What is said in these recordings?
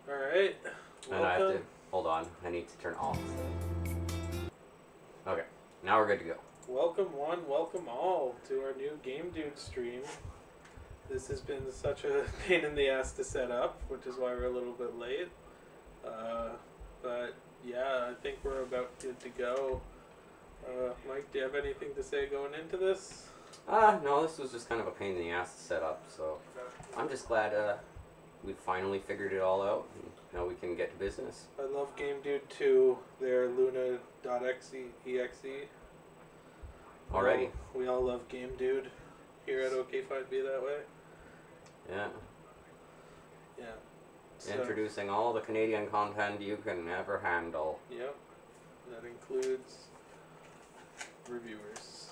Alright. And I have to, hold on, I need to turn off. Okay, now we're good to go. Welcome one, welcome all to our new Game Dude stream. This has been such a pain in the ass to set up, which is why we're a little bit late. But yeah, I think we're about good to go. Mike, do you have anything to say going into this? No, this was just kind of a pain in the ass to set up, so I'm just glad we finally figured it all out, and now we can get to business. I love Game Dude 2, their Luna.exe. Alrighty. We all love Game Dude here at OK5B that way. Yeah. Yeah. So, Introducing all the Canadian content you can ever handle. Yep. That includes reviewers.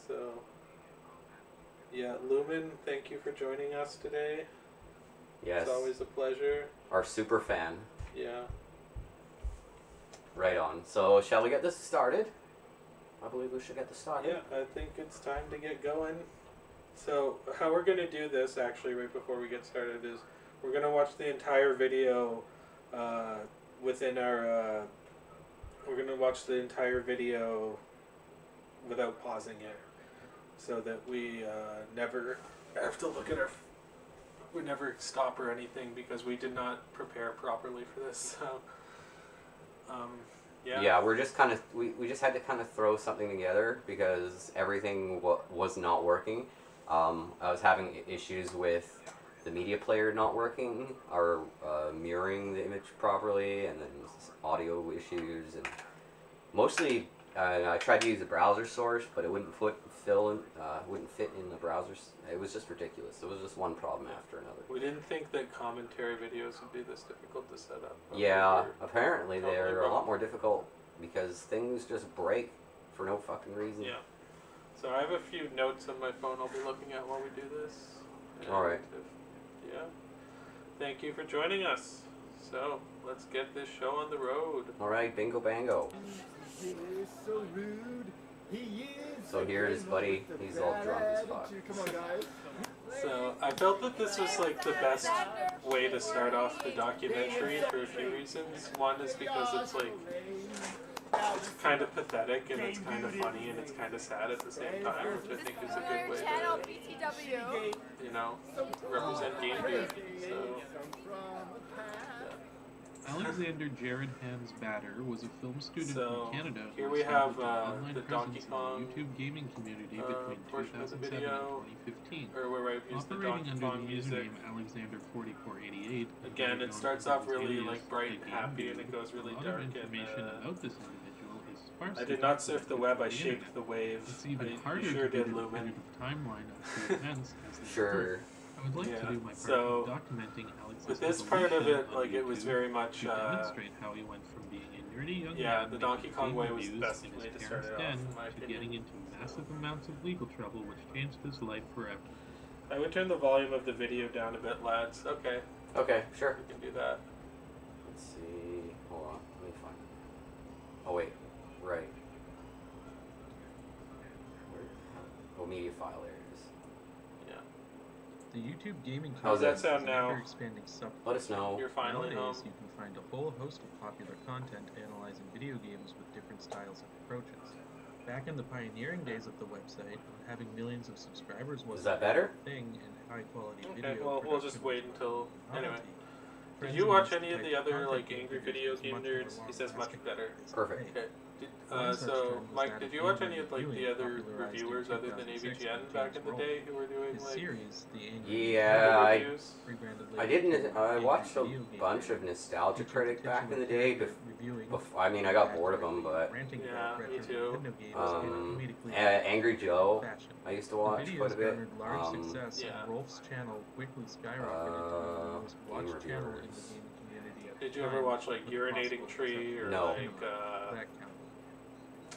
So, yeah, Lumen, thank you for joining us today. Yes. It's always a pleasure. Our super fan. Yeah. Right on. So, shall we get this started? I believe we should get this started. Yeah, I think it's time to get going. So, how we're going to do this, actually, right before we get started, is we're going to watch the entire video within our... we're going to watch the entire video without pausing it, so that we never have to look at our... We never stop or anything, because we did not prepare properly for this, so... Yeah. Yeah, we're just kind of we just had to kind of throw something together because everything was not working. I was having issues with the media player not working, or mirroring the image properly, and then audio issues, and mostly I tried to use a browser source, but it wouldn't fit in the browsers. It was just ridiculous. It was just one problem after another. We didn't think that commentary videos would be this difficult to set up. Yeah, apparently they're a lot more difficult because things just break for no fucking reason. Yeah. So I have a few notes on my phone I'll be looking at while we do this. Alright. Yeah. Thank you for joining us. So, let's get this show on the road. Alright, bingo bango. He is so rude. He is. So here's Buddy. He's all drunk as fuck. Come on, guys. So, I felt that this was like the best way to start off the documentary for a few reasons. One is because it's like kind of pathetic and it's kind of funny and it's kind of sad at the same time, which I think is a good way to, you know, represent Game Dude. So, Alexander Jared Hans Batter was a film student from Canada. Here we have online the Donkey Kong in the YouTube gaming community between portion of the 2007 video, and 2015. or where I've used the Operating Donkey under Kong the music. username Alexander4488. Again, it starts off really like bright and happy, and it goes really dark. Information about this individual is sparse. I did not surf the web; I shaped the wave. It's even You harder sure to did, get a Lumen. definitive timeline of the events as they Sure. occur. I would like to do my part So, in documenting Alex's with this part of evolution it, on like it was YouTube very much. to demonstrate how he went from being a nerdy young Yeah, man the making Donkey Kong game way was the reviews best in way his to start parents' it off, den in my to opinion. getting into massive amounts of legal trouble which changed his life forever. I would turn the volume of the video down a bit, lads. Okay, Okay, sure. we can do that. Let's see. Hold on. Let me find it. Oh wait. Right. Oh, media file. There it is. Yeah. The YouTube gaming How's that community sound is an now? ever-expanding Let us know. You're finally home. Nowadays, you can find a whole host of popular content analyzing video games with different styles and approaches. Back in the pioneering days of the website, having millions of subscribers was Is that better? a thing, and high-quality Okay, video well, we'll just production wait was until. a Anyway. novelty. Did Friends you and watch those any of type the other content like creators angry video was game much more nerds? He says much long-lasting better. than Perfect. today. Okay. One such So, trend was Mike, that did of you watch Angry any of like the Viewing, other popularized in reviewers other than 2006 AVGN by back in James the Rolfe. day who were doing His like series, The Angry Yeah, I reviews? rebranded I later didn't. to I Angry watched a Video Game bunch of Review, nostalgia featured critic back in the day. reviewing I mean, I got bored of them, but ranting Yeah, about me retro too. Nintendo games in a comedically Angry Joe, fashion. I used to The watch videos quite a bit. garnered large success, yeah. and Rolf's channel quickly skyrocketed to be the most game watched channel in the reviewers. gaming community at Did the you ever time, watch like with the Urinating possible Tree or exception No. of like that count.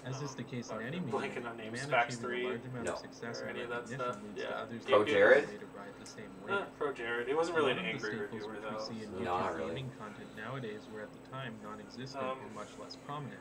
As is the case in any I'm medium, blanking on names, man Spax achieving 3, a large amount No. of success or and any of that recognition stuff, leads yeah. to others Pro to Jared? later ride the same wave. Pro Jared. It wasn't really an A lot of the angry staples reviewer which we though. see in No, not YouTube really. gaming content nowadays were at the time non-existent or much less prominent.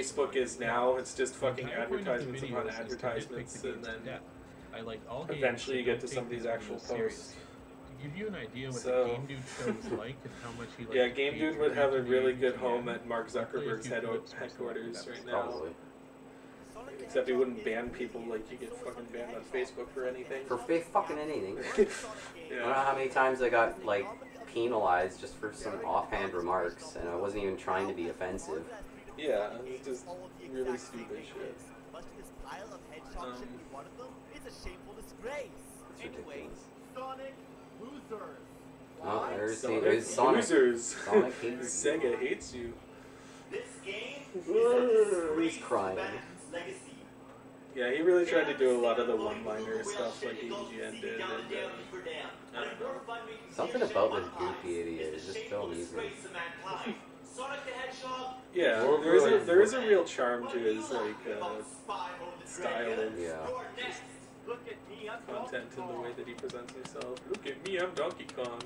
Facebook is now. It's just The fucking entire point of the advertisements video upon is to advertisements, nitpick the and games to then death. I like all games, eventually you but get to don't some of take these these actual videos serious. posts. To give you an idea what So- the Game Dude show was like and how much he liked Yeah, to Game pay Dude for would have a YouTube really and good GM, home at Mark I'll play a Zuckerberg's few clips from headquarters selected right now. episodes. Probably. Except he wouldn't ban people like you get fucking banned on Facebook for anything. For fucking anything. I don't know Yeah. how many times I got like penalized just for some offhand remarks, and I wasn't even trying to be offensive. Yeah, it's just really stupid shit. It's ridiculous. Sonic losers. Oh, there's Sonic Sonic. losers. Sonic hates you. Sega hates you. This game is a He's crying. legacy. Yeah, he really tried to do a lot of the one-liner stuff like AVGN did. And, I don't know. Something about this goofy idiot is just so amusing. Sonic the Hedgehog. Yeah, there is a real charm to his like style of Yeah. Look at me, I'm content and the way that he presents himself. Look at me, I'm Donkey Kong.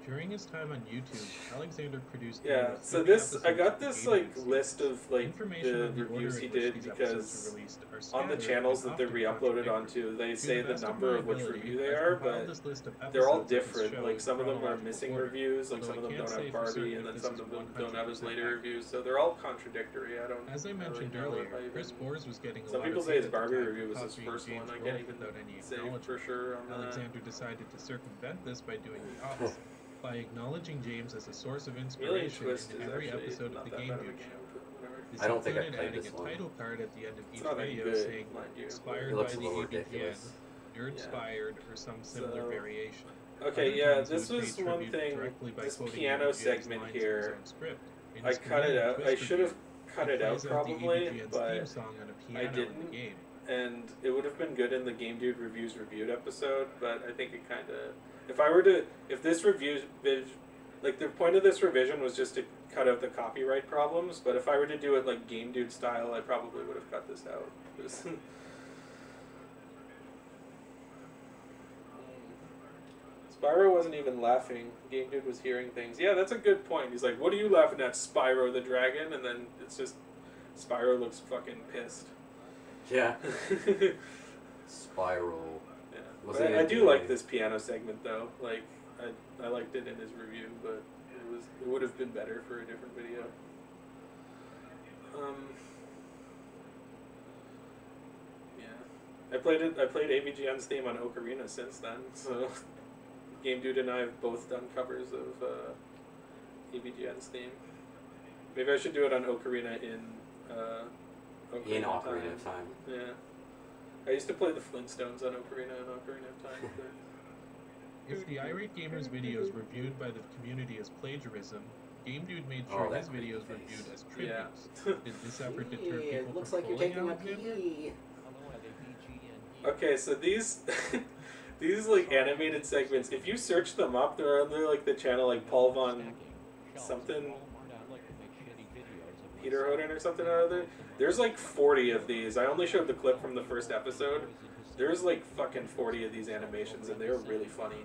During his time on YouTube, Alexander produced Yeah, nearly so 30 this I episodes got of the this Game like News list series. of like Information the on the order reviews he in which did these episodes because were released are on the scattered channels and that they're often re-uploaded contradictory. onto, they To say the best of number my of which ability, review they I've are, compiled but this list of they're all episodes of this different. show Like in some of them are chronological missing order, reviews, like although some of I them can't don't say have for Barbie, certain and then if some this of is them don't have his 100% later accurate. reviews. So they're all contradictory. I don't. As I mentioned really know earlier, if I even- Chris Bors was getting a Some lot people of say hate his at the Barbie time review for was his copying first one. James' I role can't even without any say for acknowledgement. sure on that. Alexander decided to circumvent this by doing the opposite, by acknowledging James as a source of Alien inspiration Twist in is every actually episode of not the that Game bad of a Dude game. show. but whatever. This I don't think I included played adding this a one. title card at the end of each not that video good, saying mind you. inspired It looks by a the little AVGN, ridiculous. nerd-inspired, or some similar So- variation. Okay, Other yeah, times it this would was pay one tribute thing. directly by This quoting piano AVGN's segment lines from his here, own script. In I his cut it Canadian out. I Twist should have review, cut he it out plays probably, the AVGN's but theme song on a piano in the didn't. game. and it would have been good in the Game Dude Reviews Reviewed episode, but I think it kind of, if this like the point of this revision was just to cut out the copyright problems, but if I were to do it like Game Dude style, I probably would have cut this out. Spyro wasn't even laughing. Game Dude was hearing things. Yeah, that's a good point. He's like, "What are you laughing at, Spyro the Dragon?" And then it's just Spyro looks fucking pissed. Yeah. Spiral. Yeah. Was But it I a do good- like this piano segment though. Like I liked it in his review, but it would have been better for a different video. Yeah. I played AVGN's theme on Ocarina since then, so Game Dude and I have both done covers of AVGN's theme. Maybe I should do it on Ocarina in Ocarina of Time. Yeah. I used to play the Flintstones on Ocarina and Ocarina of Time. If the Irate Gamer's videos were viewed by the community as plagiarism, Game Dude made Oh, sure that his videos were creepy viewed as Yeah. tributes. Did this effort deter people It looks from like you're pulling taking a Alexander? pee. Okay, so these these like animated segments, if you search them up, they're under like the channel like Paul Von something Peter Hoden or something or other. There's like 40 of these. I only showed the clip from the first episode. There's like fucking 40 of these animations and they're really funny.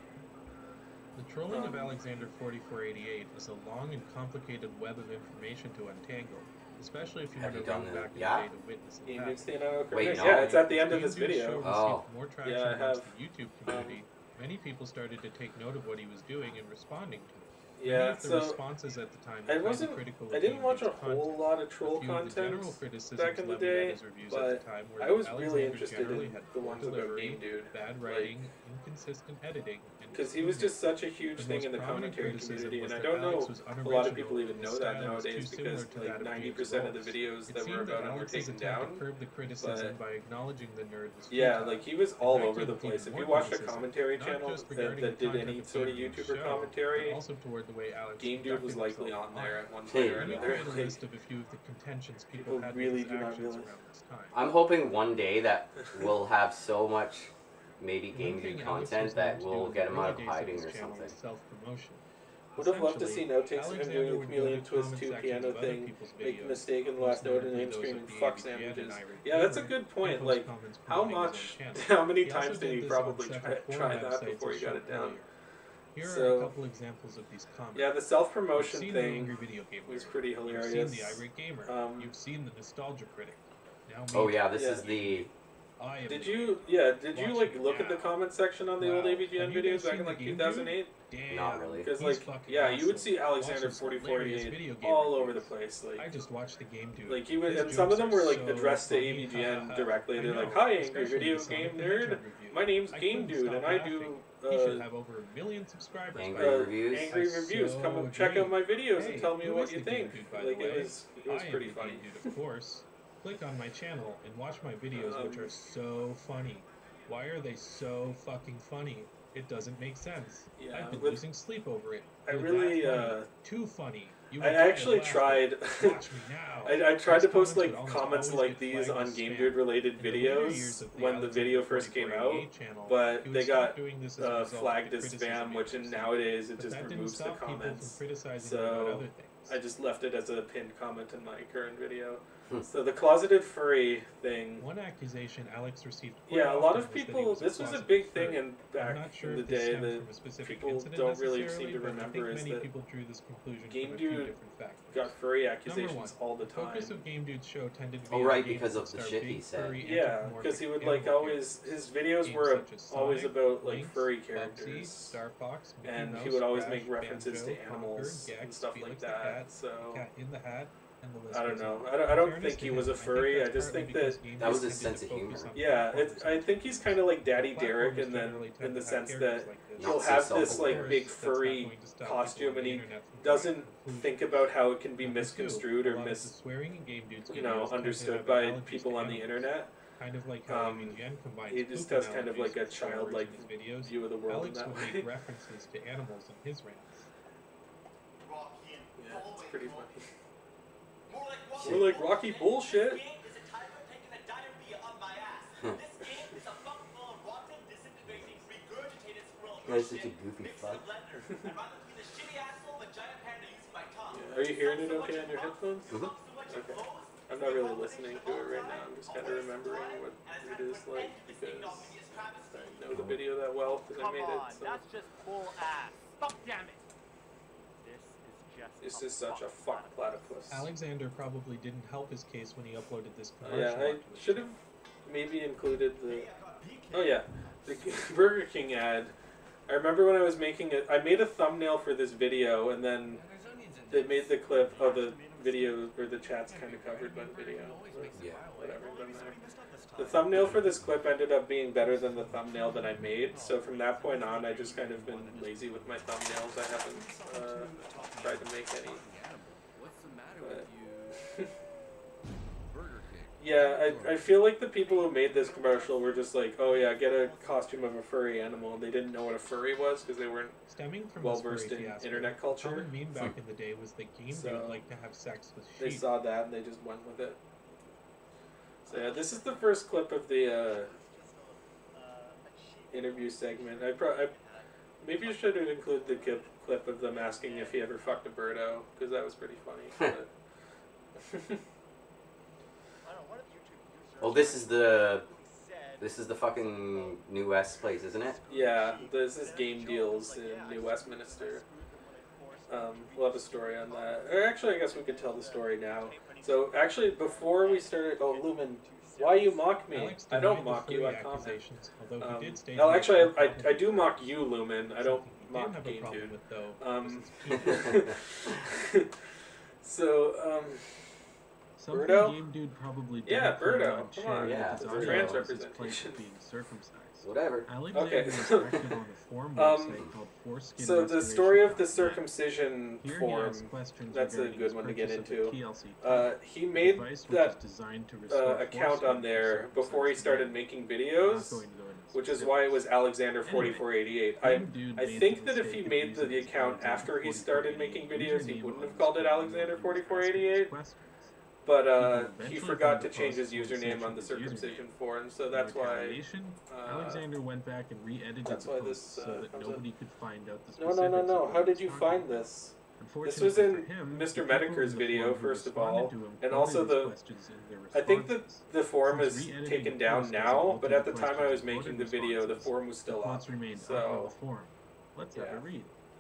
The trolling of Alexander 4488 is a long and complicated web of information to untangle, especially if you were Have to you done run it? back in Yeah. the day to witness the Game past. Dude's theme on Ocarina. Wait, no. Yeah, it's at the end of Game this Dude's video. show received Oh. more traction Yeah, I amongst have. the YouTube community. Many people started to take note of what he was doing and responding to it. Many Yeah, of the so responses at the time I were highly wasn't. critical of I didn't Game watch a Dude's content. whole lot of troll A few of the content general criticisms back in the levied at day, his reviews but at the time were I that was really Alexander interested generally in had the poor ones about delivery, Game Dude. bad writing, inconsistent editing, and Because he was just such a huge the thing most in the prominent commentary criticism community, was and I that don't know Alex was a lot of unoriginal people even and know his that style was nowadays too because similar to like that of 90% of the James' videos It that were seemed about that him were Alex's taken attempt down. to curb the criticism but- by acknowledging the nerd was Yeah, futile. like he was In all fact, over he the was place. even If you more watched a consistent, commentary not channel just that regarding did the content any of sort of Game Dude's YouTuber show, commentary, but also toward the way Alex Game Dude was conducted likely himself on there at one Hey, point or Let me another. create a Like, list of a few of the contentions People people had really with do his not actions realize. around this time. I'm hoping one day that we'll have so much maybe One Game thing Dude Alex content was that known to do will in get the him out early of days of hiding his or channel something. was self-promotion. would have loved to see Essentially, outtakes of him Alexander doing the would go Chameleon to Twist comment 2 sections piano of other thing, people's make a videos, mistake in the most last note and notably then those scream of and the fuck AVGN sandwiches. and Irate Yeah, that's a Gamer, good and point. post Like, comments how promoting his own much, channel. how many He also times did did he this probably on several try forum that websites before as he got shown it down? earlier. Here are So- a couple examples of these comments. Yeah, the You've self-promotion seen the Angry thing Video Gamer. was pretty You've hilarious. seen the Irate Gamer. Um, You've seen the Nostalgia Critic. Now Oh me. yeah, this Yeah. is the I am Did the you? dude. Yeah. Did you Watch like me look at the now. comment section on the old Wow. AVGN Have you guys videos back seen in the like game, dude? 2008? Damn. Not really. Because He's like, fucking yeah, you would awesome. see Watch Alexander those hilarious 4048 video game all over the reviews. place. Like, I just watched the game, dude. like he would, His and some of jokes them are were like so addressed to funny. AVGN directly. I They're like, know, "Hi, angry especially video the game Sonic the nerd. Hedgehog review. My name's I Game couldn't Dude, stop and I laughing. do He should have over 1 million subscribers. Angry by now. reviews. angry I reviews. so Come and check out agree. my videos Hey, and tell me who what is you the Game think." Dude, by Like the way? it was I am pretty the funny. Game Dude, of course. Click on my channel and watch my videos, which are so funny. Why are they so fucking funny? It doesn't make sense. Yeah, I've been with- losing sleep over it. I You're really, that funny. Too funny. You I would die of actually laughter. tried. Watch me now. I tried to These post comments like would almost comments always like get these flagged on as Game spam. Dude related In the later years videos of the when the video Alexander first came 4488 out, channel, but he they would got stop doing this as a result of flagged the as criticism spam, he which received. nowadays it But just that didn't removes the stop people from comments. criticizing him about So other things. I just left it as a pinned comment in my current video. Hmm. So the closeted furry thing. One accusation Alex received quite Yeah, a lot often of was that he people. was This was a closeted big furry. thing in I'm back not sure in the if this day stemmed that from a specific people incident don't really necessarily, seem to but I remember think is many that people drew this conclusion Game from a few Dude different factors. got furry Number accusations one, all the the focus time. of Game Dude's show tended to be Oh, on right, games because that of the star shit big, he said. furry, Yeah, because he would like anthropomorphic always characters. his videos Games were such as always Sonic, about like Lynx, furry Bubsy, characters, Star Fox, Mickey and Mouse, he would always Crash, make references Banjo, to animals Conker, and Gex, stuff Felix like the that. Cat, So Cat in the Hat, and the list I don't goes know. on. I don't In fairness think to he him, was a I think furry. I that's just partly think because that Game That was Dude his tended sense to of focus humor. on yeah, performance I think he's kind of like Daddy Platformers Derek, and then generally tend in the to have sense characters that like this. he'll Not so have this self-aware. like big That's not furry going to stop costume, people on and the he internet from doesn't drawing conclusions. think about how it can be Number two, misconstrued a or lot of the swearing in Game Dude's you know, videos tend to understood have by analogies people to on the animals. internet. Kind of like how Um, AVGN combines he just poop has kind of analogies like a with spoilers childlike in his videos. view of the world in Alex that would way. make references to animals in his rants. Rocky and Yeah, it's bullshit. pretty funny. More like More like Rocky bullshit. This game is a tiger taking a diarrhea on my ass. This game is a fuck full of rotten, disintegrating, regurgitated squirrel That's such a shit goofy mixed fuck. in a blender. I'd rather be the shitty asshole of a giant panda using my tongue. Yeah, are you hearing it Sucks so okay much on your it headphones? sucks so much it Okay. blows. I'm not really listening to it right now. I'm just kind of remembering what it is like because I know the video that well because I Come made on, it. So that's just bull ass. Fuck damn it. This is just this is such a fuck platypus. Alexander probably didn't help his case when he uploaded this commercial. Yeah, I onto his should have maybe included the. Oh yeah, the Burger King ad. I remember when I was making it. I made a thumbnail for this video, and then they made the clip of the video or the chat's kind of covered by the video. Yeah. Whatever, doesn't matter. The thumbnail for this clip ended up being better than the thumbnail that I made. So from that point on, I just kind of been lazy with my thumbnails. I haven't tried to make any. What's the matter But- with you? Burger King. Yeah, I feel like the people who made this commercial were just like, oh yeah, get a costume of a furry animal. And they didn't know what a furry was because they weren't Stemming from well this furry versed in fiasco, internet a culture. common meme back in the day was that Game So, Dude liked to have sex with They sheep. saw that and they just went with it. So yeah, this is the first clip of the interview segment. I maybe you should include the clip of them asking if he ever fucked a birdo because that was pretty funny. But Well, this is the fucking New West place, isn't it? yeah, this is Game Deals in New Westminster. We'll have a story on that. Or actually, I guess we could tell the story now. So actually, before we started, oh Lumen, why you mock me? Alex I don't denied the mock you. furry I comment. accusations, although he did state Well, he had actually, no I problem I do with mock you, Lumen. I don't Something he did mock have a Game problem Dude. with, though, Um, was his penis. So, Something Birdo? Game Dude probably Yeah, didn't find Birdo, out come Cherry on. Yeah, at the Birdo. time Trans was his place representation. of being circumcised. Whatever. Alexander Okay. was active on a forum website called Foreskin so the story of the circumcision Here he forum, asks questions that's a regarding good his one to get purchase of the into. TLC He made device, which that is designed to restore account foreskin on there for before he circumcised started men. making I'm not videos, going to go into which is specifics. why it was Alexander 4488. I Game Dude I made think the that if he mistake of made using the his account Alexander after he started making 4488 videos, he username wouldn't on have called it Instagram Alexander when he was asking 4488. questions. But People he eventually forgot found to the change his post on username on the search of his circumcision username. forum, so In that's why. retaliation, Alexander went back and re-edited that's the why post this, so that comes up. nobody could find out the No, specifics. no, no, no. of How what did he you was talking find about. this? Unfortunately was in for him, Mr. the people Mediker's in the video, forum who first of responded all, to him and quoted also his the. questions in their I think that responses. the forum Since is re-editing taken the down post now, resulted but in at the time I was questions and making the quoted video, the responses. forum was still The up. quotes remained up on So the forum. Let's have yeah. a read.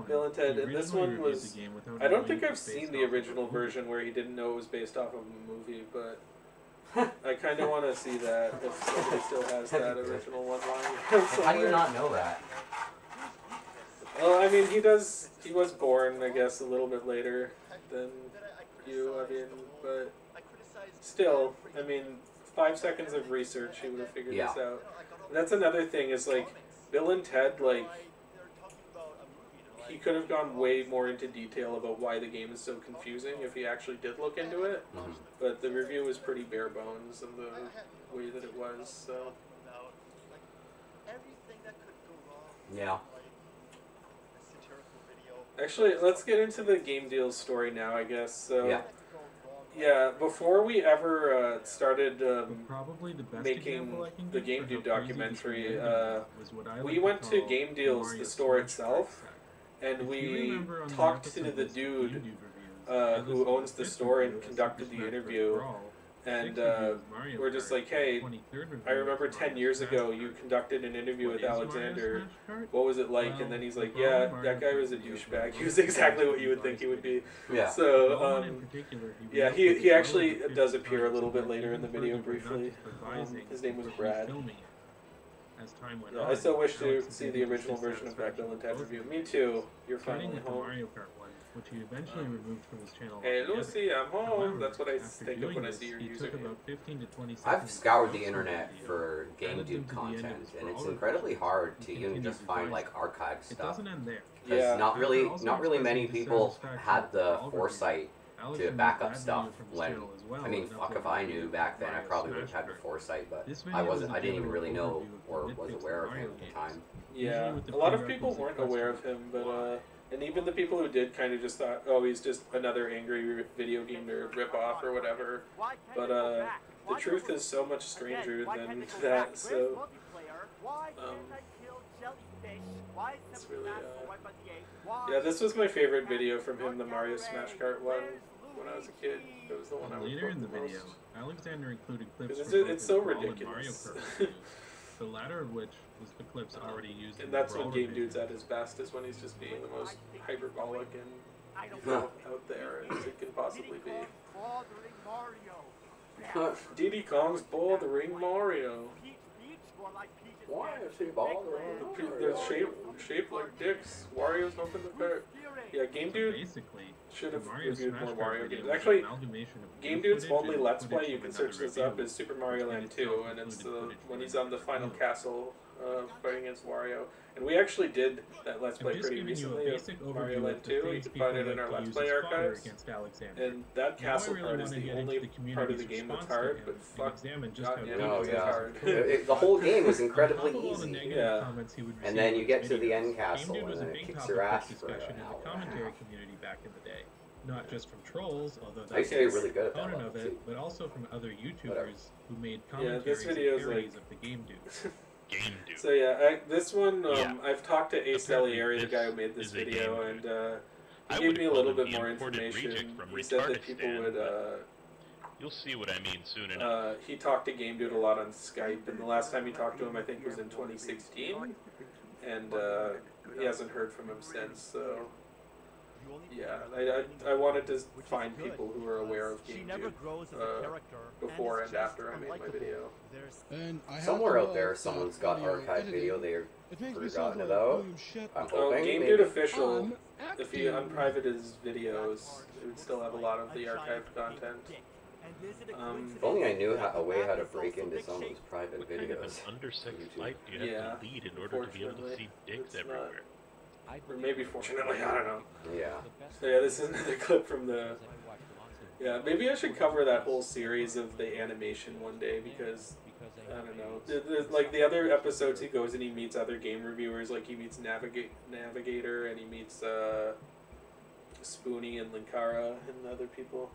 point, Bill and Ted, he and this originally one reviewed was. the game without I don't knowing think it I've was based seen the off of a original movie. version where he didn't know it was based off of a movie, but I kind of want to see that if somebody still has That'd that be good. original one line. How do you not know that? Well, I mean, he does. He was born, I guess, a little bit later than you. I mean, but still, I mean, 5 seconds of research, he would have figured Yeah. this out. And that's another thing is like Bill and Ted, like he could have gone way more into detail about why the game is so confusing if he actually did look into it. Mhm. But the review was pretty bare bones in the way that it was. So Yeah. actually, let's get into the game deals story now, I guess. So Yeah. Yeah, before we ever started But probably the best making example I can the give Game for Dude how crazy this documentary, reality was what I we like went to call Game the Deals, Mario the store Smash itself, Card and If you we remember on the talked to episode the list of Game dude Dude reviews, I who listed owns the this store review and as conducted Super the Smash Bros. interview, Brawl, and 6th review is Mario we're just Kart, like, hey, and the 23rd review I remember is 10 Mario years Smash ago you Kart. conducted an interview What with is Mario Alexander. Smash Kart? What was it like? Well, And then he's the like, Brawl yeah, Mario that guy Kart was a video douchebag. for He was most exactly what people you would think he would be. Yeah. So, Bowman in particular, he yeah, revealed he that well actually over 50 does appear a times little and bit went later in the even video further by not briefly. just advising, His name was but Brad. refilming it. As time went Yeah, on, I still wish to Alex see was the able to original see version of that satisfaction Bill and with Ted both review. of Me them. too. You're Starting finally with the home. Mario Kart one, which he eventually removed from his channel Hey altogether. Lucy, I'm home. However, That's what I after think of doing when I this, see your he took username. about 15 to 20 seconds I've to scoured the post internet video, for Game added them Dude to the end of content, his and it's Brawl incredibly reviews, hard and to even continued just find like revising. archive It stuff. doesn't end there. Because Yeah. not really After many expressing people dissatisfaction had with the Brawl reviews, foresight Alex to removed back that up video stuff from his when. channel as well I mean, and fuck if uploaded I a video knew of back then. I Mario probably would Smash have had the Kart. foresight, but This I video was wasn't. a I didn't even general really know overview of or the was nitpicks aware of of him Mario at the games. time. Yeah, Usually with the a lot of people prerequisite weren't aware of question, him, but why? and even the people who did kind of just thought, oh, he's just another angry video game nerd ripoff or whatever. But the truth is so much stranger than that. So it's really yeah, this was my favorite video from him, the Mario Smash Kart one. When I was a kid, it was the one I would Later quote in the the most. video, Alexander included clips Because from both it's his so Brawl and Mario ridiculous. Kart reviews, the latter of which was the clips already used in And the that's Brawl when Game revision. Dude's at his best, is when he's just being the most hyperbolic and Huh. out there as it can possibly be. Diddy Kong's bothering Mario. Why is he bothering? They're shaped like dicks. Wario's open the cart. Yeah, Game So Dude basically, should the have Mario reviewed Smash more Kart Wario video games. was Actually, an amalgamation of Game new Dude's footage only and Let's footage Play, you from can search another this up, review, is Super Mario which Land in itself 2, and it's included footage when from he's on the another final review. castle fighting against Wario. And we actually did that Let's I'm Play just pretty giving you a recently of basic Mario overview Land of the 2. You things can people find it in like our to Let's use Play as fodder archives. against Alexander. And that Now I castle really part is want to the get only into the part of the community's game that's response to hard, him but and fuck, examine just how goddamn, difficult Oh it's it is yeah, hard. to code. The whole game was On incredibly top of all the easy. negative Yeah. comments he would And receive then on you his get to the videos, end castle Game Dude was and a it big kicks topic your of ass for discussion in an the hour. commentary community back in the day. Not just from trolls, although I used that's to be the really good at that component level of it, too. but also from other YouTubers Whatever. who made Yeah, commentaries this and video is parodies like- of the Game Dude. Game Dude. So yeah, this one, Yeah. I've talked to Ace Apparently Delieri, the this guy who made this is a video, Game and Dude. he I gave would me a call little him bit the more imported information. reject from He said that Retardistan, people would, You'll see what I mean soon enough. he talked to Game Dude a lot on Skype, and the last time he talked to him, I think, was in 2016, and he hasn't heard from him since, so yeah, I wanted to find people who are aware of Game Dude before and after I made my video. And I have Somewhere to out there, love someone's that got audio archived editing. video they've It makes me sound forgotten like about. William Shatner. I'm Oh, hoping Game maybe. Dude official. I'm If he acting. unprivate his videos, it would still have a lot of the archived content. If only I knew a way how to break into someone's private What kind of an videos. undersexed YouTube. life do you have Yeah, to lead in order to be able to see dicks it's not. everywhere? Or maybe fortunately, I don't know. Yeah. So yeah, this is another clip from the... Yeah, maybe I should cover that whole series of the animation one day, because, I don't know. Like, the other episodes he goes and he meets other game reviewers, like he meets Navigator, and he meets Spoonie and Linkara and other people.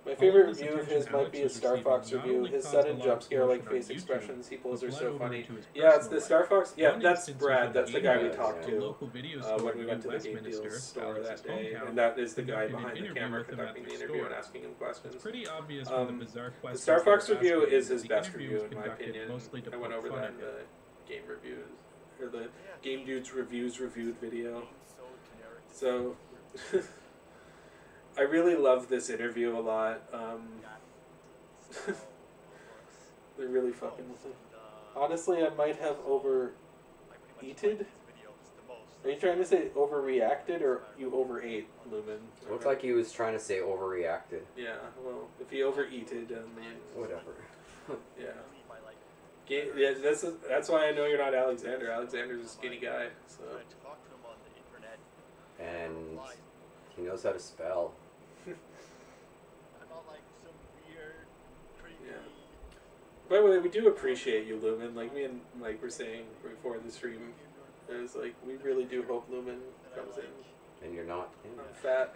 My favorite this review of attention his might Alex be his was Star receiving Fox not review. only His caused sudden a lot jump of scare like commotion on face YouTube, expressions he pulls but are bled so over funny. into his Yeah, it's personal the life. Star Fox. Yeah, One that's instance Brad. was That's the at guy we Game talked the to local video store when we in went to the Game Westminster, Deals store Alex's that day, hometown, and that is the guy conducted an behind the interview camera with him at conducting the their interview store. and asking him It's questions. pretty obvious from the bizarre The questions Star they were Fox review asking is that his the best interview review was in my conducted opinion. mostly to I went poke over fun that at in him. the Game Reviews, or the Game Dudes Reviews reviewed video. So, I really love this interview a lot. They're really fucking with it. Honestly, I might have overeated. Are you trying to say overreacted or you overate, Lumen? Looks like he was trying to say overreacted. Yeah, well, if he overeated, then Whatever. yeah. Yeah, that's why I know you're not Alexander. Alexander's a skinny guy, so. And he knows how to spell. Yeah. By the way, we do appreciate you, Lumen. Like me and Mike were saying before the stream, it was like we really do hope Lumen comes in. And you're not. I'm fat,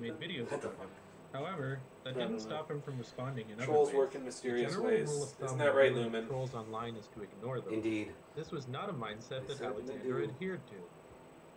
made videos What the about him. However, that I don't didn't know. stop him from responding in other Trolls ways. work in The mysterious general ways. rule of thumb Isn't that when right, dealing with Lumen? trolls online is to ignore them. Indeed. This was not a mindset They that certainly Alexander do. adhered to.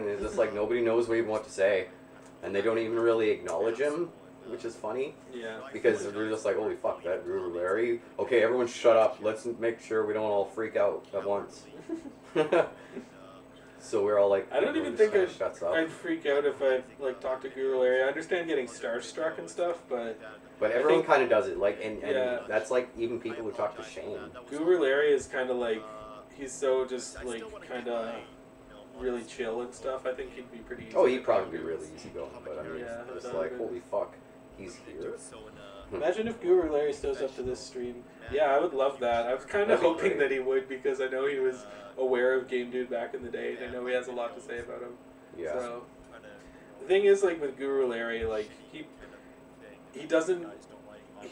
and it's just like nobody knows what to say, and they don't even really acknowledge him, which is funny Yeah. because they're just like, holy fuck, that Guru Larry. Okay, everyone shut up. Let's make sure we don't all freak out at once. So we're all like, I don't everyone even just think kinda shuts up. I'd freak out if I like talked to Guru Larry. I understand getting starstruck and stuff, but Everyone think- kind of does it. Like, and Yeah. that's like even people who talk to Shane. Guru Larry is kind of like he's so just like kind of really chill and stuff, I think he'd be pretty easy. Oh, to he'd probably talk be to. really easygoing, but I mean, Yeah, it's that like, would've been- holy fuck, he's here. Imagine if Guru Larry shows up to this stream. Yeah, I would love that. I was kind of That'd be hoping great. that he would because I know he was aware of Game Dude back in the day, and I know he has a lot to say about him. Yeah. So the thing is, like with Guru Larry, like he doesn't.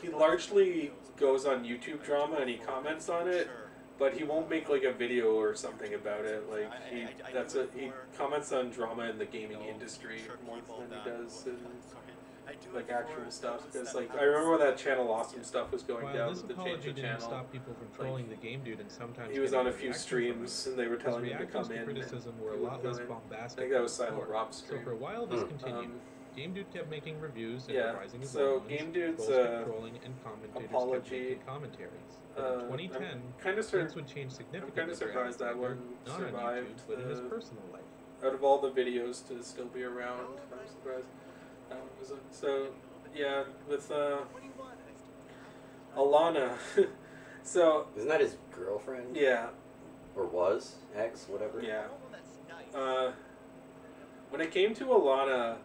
He largely goes on YouTube drama and he comments on it, but he won't make like a video or something about it. Like he comments on drama in the gaming industry more than he does in like actual stuff. Because like I remember when that Channel Awesome stuff was going While down this with the change apology of didn't channel. stop people from trolling the game dude and sometimes He was getting on a a few reaction from streams him, and they were his telling him to reactions come to in. criticism and were a he lot wouldn't less go in. I bombastic. think that was than Silent before. Rob's So stream. for a while this continued. Um, Game Dude kept making reviews and yeah, revising his so own ones, Game Dude's, trolls kept trolling, and commentators apology, kept making commentaries. But in 2010, kind of things would change significantly. I'm kind of surprised for that Alexander, one not on YouTube, survived. but in his personal life. Out of all the videos to still be around, I'm surprised that one was. So yeah, with Alana. So Isn't that his girlfriend? yeah, Or was? Ex? Whatever? yeah. When it came to Alana,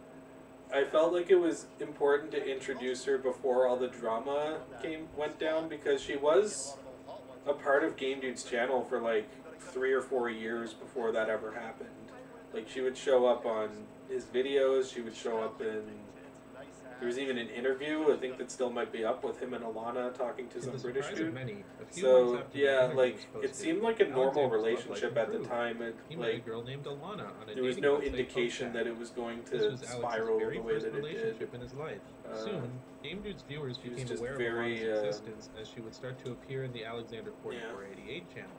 I felt like it was important to introduce her before all the drama went down because she was a part of Game Dude's channel for like 3 or 4 years before that ever happened. Like she would show up on his videos, she would show up in. There was even an interview, I think that still might be up, with him and Alana talking to To some the British surprise of dude. many, a few So months after the yeah, interview like was it posted, seemed like a normal Alexander's love life relationship at the improved. time. It, He met a like girl named Alana on a there was dating no website called indication Chat. that it was going This to was Alex's spiral very the way first that it did. relationship in his life. Soon, Game Dude's viewers she was became just aware very, of Alana's existence as she would start to appear in the Alexander 4488 channel.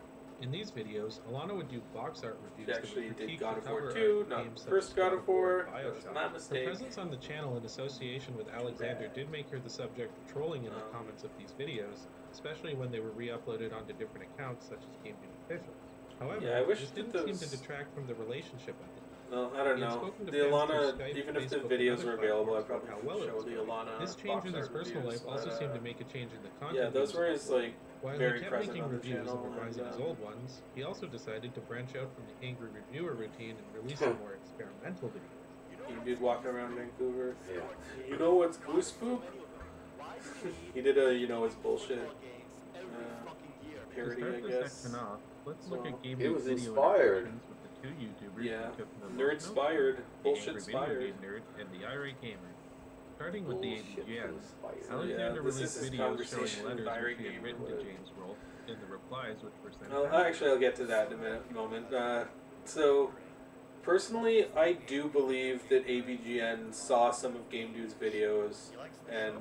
In these videos, Alana would do box art She reviews that actually would did critique God the of War cover 2, art not games the such first as God of War. and That was Bioshock. my Her mistake. presence on the channel in association with Alexander did make her the subject of trolling in the comments of these videos, especially when they were re-uploaded onto different accounts such as Game Dude Official. However, Yeah, I wish this that didn't seem to those- detract from the relationship at the No, I don't He had know. spoken to The fans Alana, through Skype, even if the Facebook, and videos other were available, I platforms probably about how would well it show was the going. Alana This change box in his art personal reviews, life also but, seemed to make a change in the content. yeah, he those was were his uploading. like While very he kept present making on the reviews channel, and revising and, his old ones, he also decided to branch out from the angry reviewer routine and release some more experimental videos. He did walking around Vancouver. Yeah. You know what's goose poop? He did a it's bullshit To parody, start I this guess. section off, let's look So, at Game it Dude's was video inspired. interactions with the two YouTubers Yeah. who took the most Nerd notes, inspired, the bullshit Angry Video inspired. Game Nerd and the Irate Gamer. Starting with the Bullshit ABGNs, inspired. Alexander this is released his videos conversation showing with letters Irate which he had Gamer, written to but- James Rolfe and the replies which were sent Well, back. actually, I'll get to that in a moment. So, personally, I do believe that ABGN saw some of Game Dude's videos, and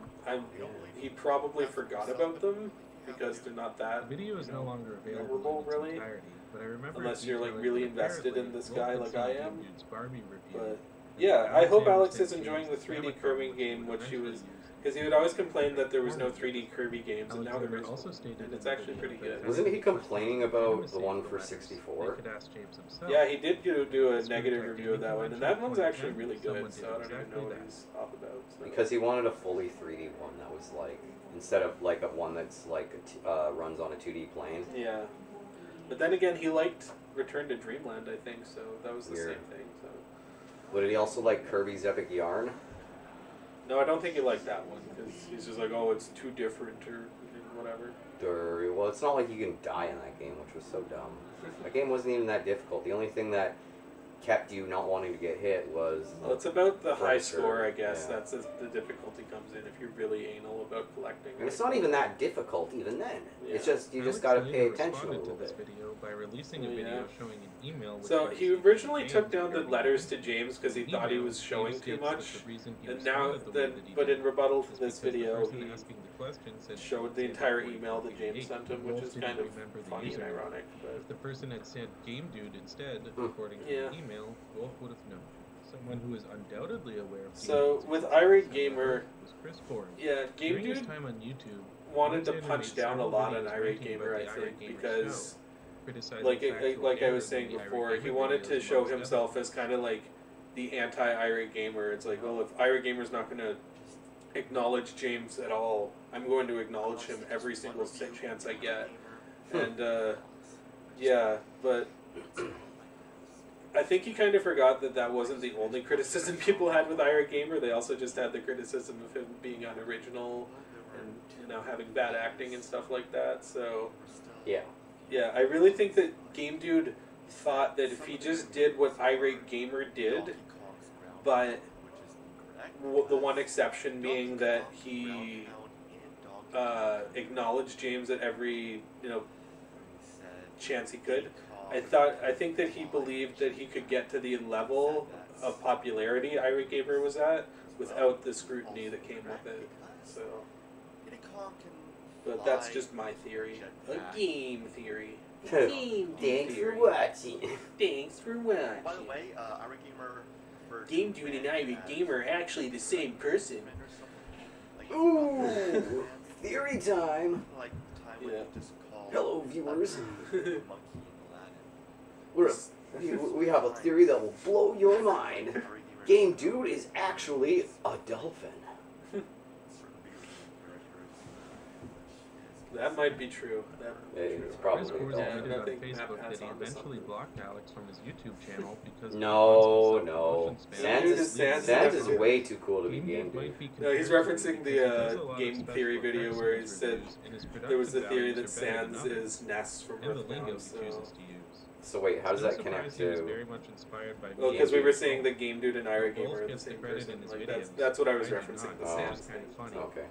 he probably forgot about them because they're not that. The video is no longer available memorable, in its really, entirety, but I remember unless it you're like detailing really that invested in apparently this Rolfe guy had like seen I Game am. Dude's Barbie review, But and yeah, I hope Alexander Alex sent is enjoying the James 3D Famicom, Kirby which game, he which he eventually was. used. Because he would always complain that there was no 3D Kirby games, and now there Alexander is also one. stated And in it's the actually video pretty that good. Wasn't he complaining about the Privacy one of for letters. 64? They could ask James himself. Yeah, he did do a Spirit negative Tech review of that Gaming one, and that one's Convention actually 2010, really someone good, did so I don't even exactly know what that. he's off about. So. Because he wanted a fully 3D one that was like, instead of like a one that's like runs on a 2D plane. Yeah. But then again, he liked Return to Dreamland, I think, so that was the Weird. same thing. So. But did he also like Kirby's Epic Yarn? No, I don't think he liked that one, because he's just like, oh, it's too different, or whatever. Well, it's not like you can die in that game, which was so dumb. That game wasn't even that difficult. The only thing that kept you not wanting to get hit was... Well, it's about the high furniture, score, I guess. yeah. That's as the difficulty comes in if you're really anal about collecting. And it's not even that difficult even then. It's Yeah. just, you just Alex gotta later pay attention a responded little to this bit. video by releasing a Yeah. video showing an email. Which So was he sent originally to took James down the regarding letters the to James because he email. thought he was James showing too states that much. the reason he And now, responded the way that he but did in rebuttal is to this because the video, person he asking the question said showed the James entire Rolfe email that James 48, sent him, and which Rolfe is didn't kind of remember the funny and username. ironic. But If the person had sent Game Dude instead, according to Yeah. the email, Rolfe would have known. Someone who is undoubtedly aware of Game So, Dude's with existence Irate and Gamer, work was Chris Forrest. yeah, Game During his Dude time on YouTube, wanted to Alexander punch made down a several lot on videos Irate ranting Gamer, about I the think, Irate Gamer because show, criticizing like factual I errors was in saying the Irate before, he Gamer wanted videos to show most himself as kind of like the anti-Irate Gamer. It's like, well, if Irate Gamer's not going to acknowledge James at all, I'm going to acknowledge him every single chance I get. And yeah, but I think he kind of forgot that that wasn't the only criticism people had with Irate Gamer. They also just had the criticism of him being unoriginal and, you know, having bad acting and stuff like that. So, Yeah. yeah, I really think that Game Dude thought that if he just did what Irate Gamer did, but the one exception being that he acknowledged James at every, you know, chance he could. I think that he believed that he could get to the level of popularity Irate Gamer was at without the scrutiny that came with it. So, but that's just my theory. A game theory. Thanks for watching. Thanks for watching. By the way, Irate Gamer for Game Dude and Irate Gamer are actually the same person. Ooh, theory time. Like the time when Yeah. you just call Hello, viewers. monkey in Latin. We have a theory that will blow your mind. Game Dude is actually a dolphin. That might be true. That might be It's true. probably Chris Corsi a Yeah, dolphin. tweeted I on think Matt Facebook has that he onto eventually something. blocked Alex from his YouTube channel because No, of no. Santa's- Santa's Santa's way too cool to be Game Game Dude might Dude. be No, he's compared to referencing him the, because he does a lot of game special theory video effects where in he his said reviews, and his there was the production theory values that are better than Sans others, is Ness from and the lingo Earthbound. he chooses So, to use. So wait, how does No that connect surprise he was to? very much inspired by well, Game because we Dude. were saying that Game Dude and Irate Both Gamer are the gets the same credit person. in his Like videos. that's what I was I do referencing. not. The Oh. Sans It's kind of funny. Okay.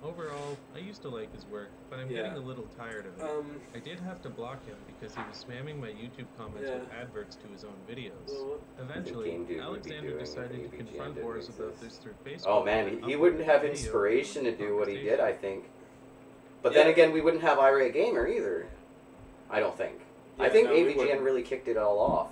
Overall, I used to like his work, but I'm Yeah. getting a little tired of it. I did have to block him because he was spamming my YouTube comments with Yeah. adverts to his own videos. well, Eventually, Game Dude would be Alexander doing decided to AVGN confront didn't Boris about exist. this through Facebook. Oh man, and he uploaded wouldn't have a video inspiration to with the do what he did, conversation. I think. But then Yeah. again, we wouldn't have Irate Gamer either. I don't think. I Yeah, think no, we AVGN wouldn't. really kicked it all off.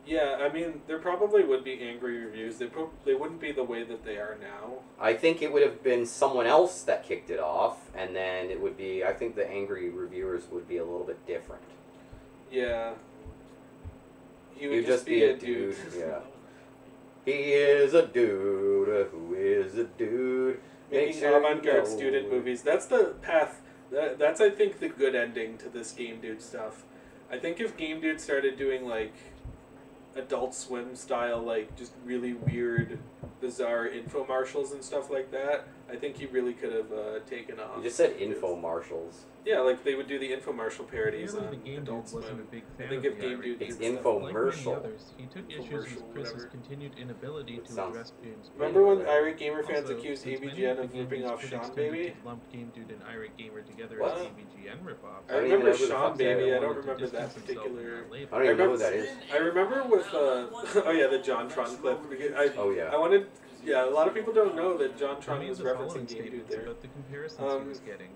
yeah, I mean, there probably would be angry reviews. They wouldn't be the way that they are now. I think it would have been someone else that kicked it off, and then it would be. I think the angry reviewers would be a little bit different. Yeah. He would He'd just be a dude. Yeah. He is a dude. Who is a dude? Make Making sure you avant-garde know. student movies. That's the path. That's I think the good ending to this Game Dude stuff. I think if Game Dude started doing like Adult Swim style, like just really weird, bizarre infomercials and stuff like that, I think he really could have taken off. You just said infomercials. Yeah, like they would do the infomercial parodies Clearly, on the Game Adult Dude wasn't a Swim. big I fan think of if the Game irate Dude It's did gamer. stuff. Like many infomercial. others, he took issues Infomercial, with Chris's whatever. continued inability to Sounds- address James' Remember when video. Irate Gamer fans Also, accused since many AVGN the of Game ripping Dude's off critics Sean tended Baby? to lump Game Dude and Irate Gamer together What? as AVGN ripoffs. I don't even remember know who the Sean fuck that Baby. is. I don't wanted to remember that distance himself from particular. that label. I don't even know who that is. I remember with oh yeah, the JonTron clip. Because Oh yeah. I wanted. Yeah, a lot of people don't know that Many JonTron of was the referencing following Game Dude statements there. about the comparisons he was getting.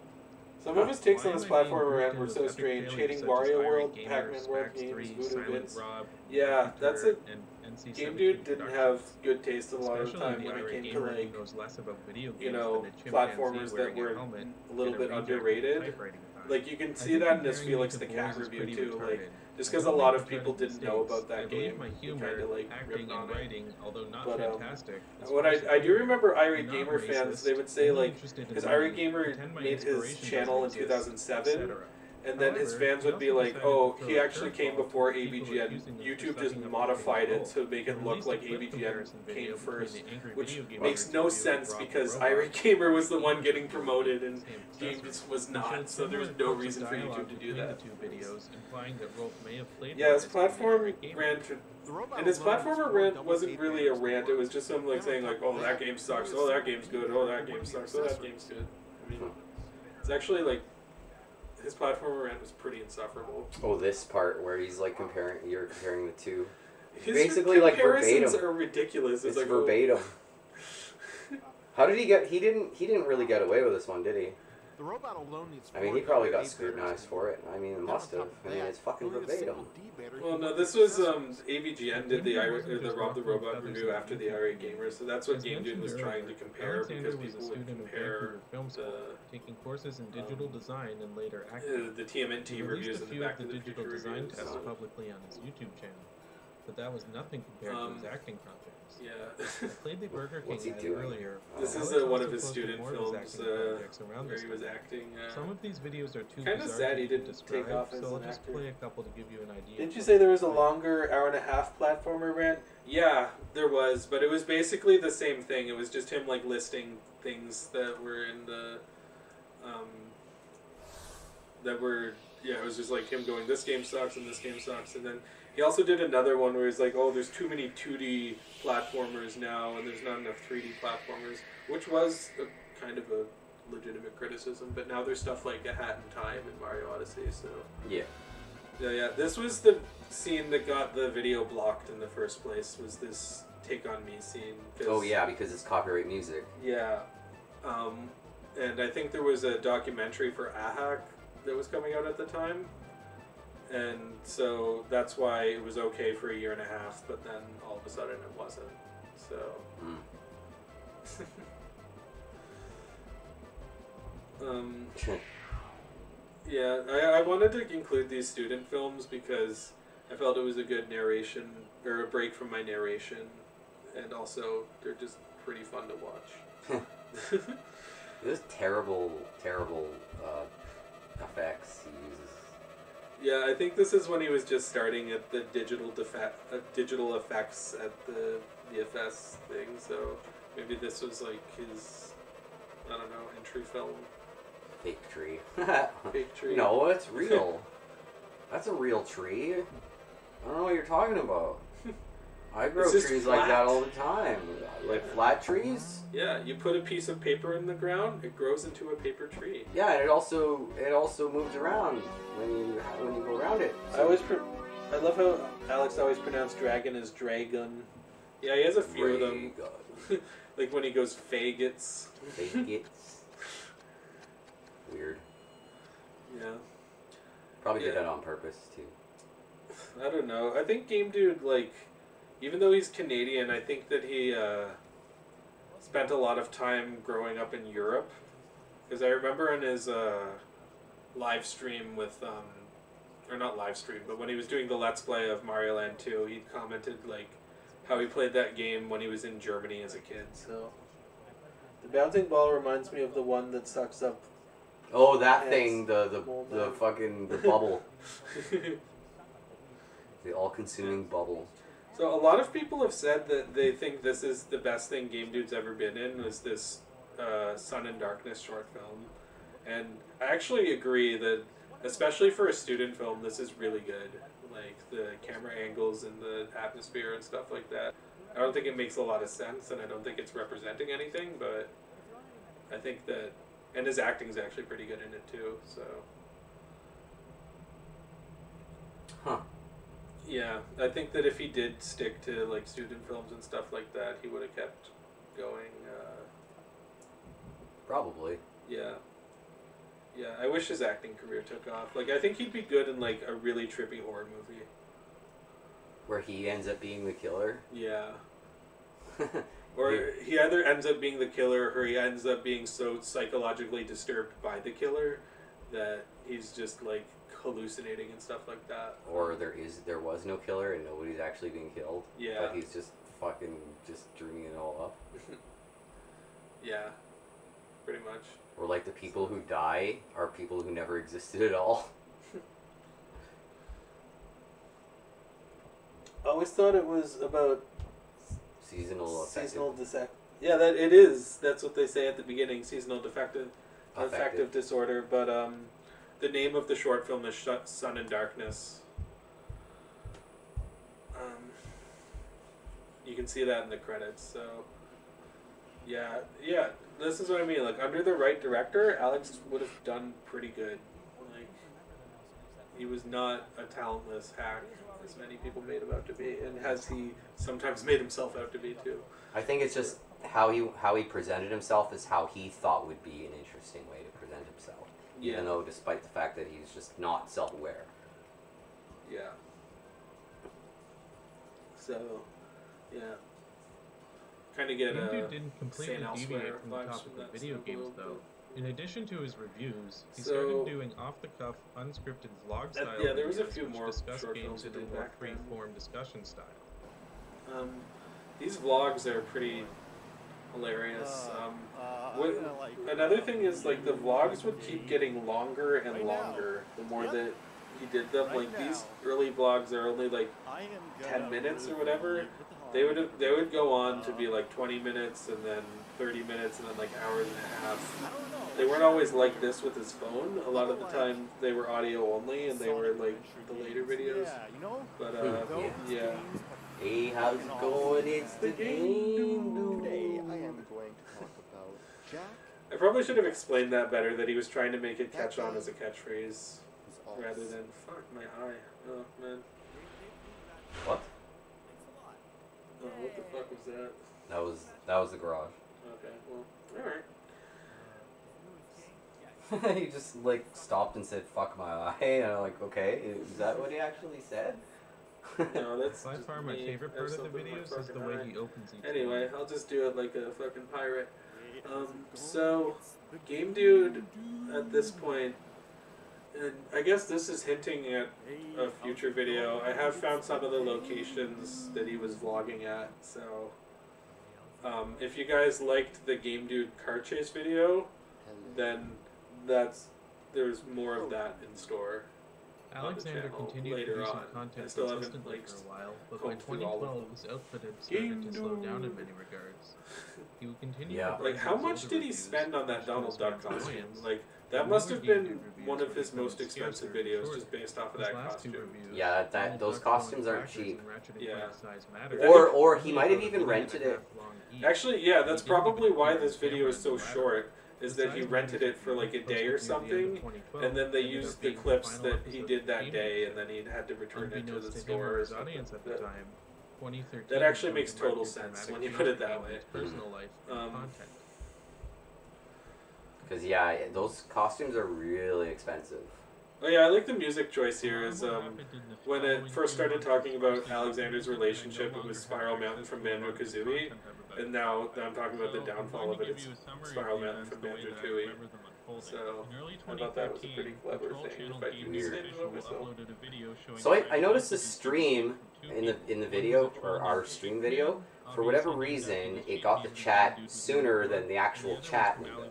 Some of his takes Why on this am I being platform grouped rant in were with so epic strange. failures Hating such as Wario Irate World, Gamer, Pac-Man World Spax games, 3, Voodoo Silent Vince. Rob, Yeah, that's a and NC-17 Game Dude didn't Productions. have good taste a lot of Especially time the when it irate came to gamer who like knows less about video games you know than a chimpanzee platformers that wearing a were helmet a little and a bit reject underrated. typewriting time. Like you can I see think that in this comparing Felix me the to Cat Boris is review pretty too. Like retarded. just I because a don't lot make of people repetitive didn't know mistakes. about that I believe game, my he humor, kind of like acting, ripped and on it. writing, although not But, fantastic. is What far I do superior. remember I'm Irate not Gamer fans, racist, they would say only like, interested in because money, Irate Gamer pretend my made his inspiration channel in doesn't exist, 2007, etc. and then his However, fans he would be also like, decided to oh, throw he a actually came curveball before to people AVGN. accusing them of YouTube just sucking up to modified Game it to make it and look released a like clip AVGN comparison video came between first, the angry which video game makes review no and sense Rob the because Robot. Irate Gamer was the one He getting was promoted and same James successor. was He not, showed so there was similar no clips reason of for YouTube dialogue to do between that. the two videos, implying that Rolf may have played Yeah, his Boris platform Irate Gamer. rant, and his platformer rant wasn't really a rant. It was just him like saying like, oh that game sucks, oh that game's good, oh that game sucks, oh that game's good. I mean, it's actually like his platformer rant was pretty insufferable. Oh, this part where he's like you're comparing the two. His Basically, like, comparisons verbatim. are ridiculous. It's like verbatim. How did he get? He didn't really get away with this one, did he? The robot alone needs I mean, he probably got scrutinized for it. I mean, it must have. I mean, it's fucking verbatim. Well, no, this was AVGN did the Rob the Robot review after the Irate Gamer, so that's what As Game Dude was mentioned trying to earlier, compare Alexander because was a people would student of compare Vancouver Film School, taking courses in digital design and later acting. the TMNT He reviews released a of the few Back of to the the digital Future design reviews. tests publicly on his YouTube channel. but that was nothing compared to his acting projects. Yeah. I played the Burger King What's he ad doing? earlier. This is Alex one also of his posted student more of his films acting projects around where this he was time. acting. Some of these videos are too Kinda bizarre sad to he even didn't describe, take off as so I'll an just actor. play a couple to give you an idea. Didn't you of say what there was it's a like. longer hour-and-a-half platformer rant? Yeah, there was, but it was basically the same thing. It was just him like listing things that were in the, it was just like him going, this game sucks and this game sucks, and then he also did another one where he's like, oh, there's too many 2D platformers now, and there's not enough 3D platformers, which was kind of a legitimate criticism, but now there's stuff like A Hat in Time and Mario Odyssey, so... Yeah. Yeah, this was the scene that got the video blocked in the first place, was this Take On Me scene. Oh yeah, because it's copyright music. Yeah. And I think there was a documentary for AHAC that was coming out at the time. And so that's why it was okay for a year and a half, but then all of a sudden it wasn't. So... Yeah, I wanted to include these student films because I felt it was a good narration, or a break from my narration, and also they're just pretty fun to watch. It was terrible effects he uses. Yeah, I think this is when he was just starting at the digital effects at the VFS thing, so maybe this was like his, I don't know, entry film. Fake tree. Fake tree. No, it's real. That's a real tree. I don't know what you're talking about. I grow It's just trees like flat. that all the time. Like flat trees? Yeah, you put a piece of paper in the ground, it grows into a paper tree. Yeah, and it also moves around when you go around it. I love how Alex always pronounced dragon as dragon. Yeah, he has a few of them. Like when he goes faggots. Faggots. Weird. Yeah. Probably did Yeah. that on purpose too. I don't know. I think Game Dude, like, even though he's Canadian, I think that he spent a lot of time growing up in Europe. Because I remember in his live stream with, or not live stream, but when he was doing the Let's Play of Mario Land 2, he commented, like, how he played that game when he was in Germany as a kid, so... The bouncing ball reminds me of the one that sucks up... Oh, that Yes. thing, the fucking, the bubble. The all-consuming bubble. So a lot of people have said that they think this is the best thing Game Dude's ever been in, was this Sun and Darkness short film. And I actually agree that, especially for a student film, this is really good. Like, the camera angles and the atmosphere and stuff like that. I don't think it makes a lot of sense, and I don't think it's representing anything, but I think that... And his acting's actually pretty good in it, too, so... Huh. Yeah, I think that if he did stick to, like, student films and stuff like that, he would have kept going, Probably. Yeah. Yeah, I wish his acting career took off. Like, I think he'd be good in, like, a really trippy horror movie. Where he ends up being the killer. Yeah. Or he either ends up being the killer, or he ends up being so psychologically disturbed by the killer that he's just, like, hallucinating and stuff like that. Or there was no killer and nobody's actually being killed. Yeah. But he's just fucking just dreaming it all up. Yeah. Pretty much. Or like the people who die are people who never existed at all. I always thought it was about Seasonal defect. Yeah, that it is. That's what they say at the beginning. Seasonal affective disorder. But the name of the short film is Sun and Darkness. You can see that in the credits. So yeah. This is what I mean. Like, under the right director, Alex would have done pretty good. Like, he was not a talentless hack, as many people made him out to be, and as he sometimes made himself out to be too. I think it's just how he presented himself is how he thought would be an interesting way to present himself. Yeah. Even though, despite the fact that he's just not self-aware. Yeah. So, yeah. Kind of get Game a Dude didn't completely St. deviate Elsewhere from the vibes topic from of that video stuff a games, little though. In addition to his reviews, he So- started doing off-the-cuff, unscripted vlog-style yeah, there was a videos few which more discuss short games films he in a did more back then. free-form discussion style. These vlogs are pretty hilarious. I'm What, gonna, like, another thing is like the vlogs would keep getting longer and Right now. longer the more Yep. that he did them. Right Like these now. early vlogs are only like I am 10 gonna minutes or move whatever. with the they would go on to Uh, be like 20 minutes and then 30 minutes and then like hours and a half. I don't know. They weren't always like this with his phone. A lot of the time they were audio only and they were like the later videos. Yeah, you know? But Those yeah. games Hey, how's it going? It's the game. Today I am going to talk about Jack. I probably should have explained that better, that he was trying to make it catch on as a catchphrase Who's all rather than fuck my eye. Oh man. What? Oh, what the fuck was that? That was the garage. Okay, well, alright. He just like stopped and said "fuck my eye," and I'm like, okay, is that what he actually said? No, that's By just far my me. favorite I have part of the something in my videos is the fucking way eye. he opens each Anyway, one. I'll just do it like a fucking pirate. So, Game Dude, at this point, and I guess this is hinting at a future video. I have found some of the locations that he was vlogging at, so if you guys liked the Game Dude car chase video, then there's more of that in store. Alexander channel continued later producing on. I content still haven't, consistently like, for a while, but by combed through all of 2012 them. his output had Game started to slow down in Dude. many regards. He would continue Yeah. to Like, revise how his much older did he reviews, spend on that much to Donald his Duck fans' costume? annoyance. Like, The that must newer have Game been Dude reviews one of were his becoming most expensive scarcer and videos, shorter. just based off of His that last two costume. reviews, Yeah, that Donald those Duck going costumes aren't crackers cheap. and Ratchet and Yeah. Clank size matters. Or he Only might have about a even minute rented and a it. half long each. Actually, yeah, that's He didn't probably even why appear this on video camera is so in the latter. short, is The that he size rented it videos for like a posted day near or the end of something, 2012 and then they ended up used the being clips final that he episode did of that Game day, Dude. and then he had to return it to the Unbeknownst to him store or or his something audience like at the that. time, 2013 That actually was makes the total marker for sense dramatic when you put it change that in way. his personal life and Um, content. Because yeah, those costumes are really expensive. Oh yeah, I like the music choice here. Is when it first started talking about Alexander's relationship, it was Spiral Mountain from Banjo-Kazooie, and now that I'm talking about the downfall of it, it's Spiral Mountain from Banjo-Tooie. So I thought that was a pretty clever thing, if I do Weird. say so myself. So I noticed the stream in the video, or our stream video, for whatever reason, it got the chat sooner than the actual chat window.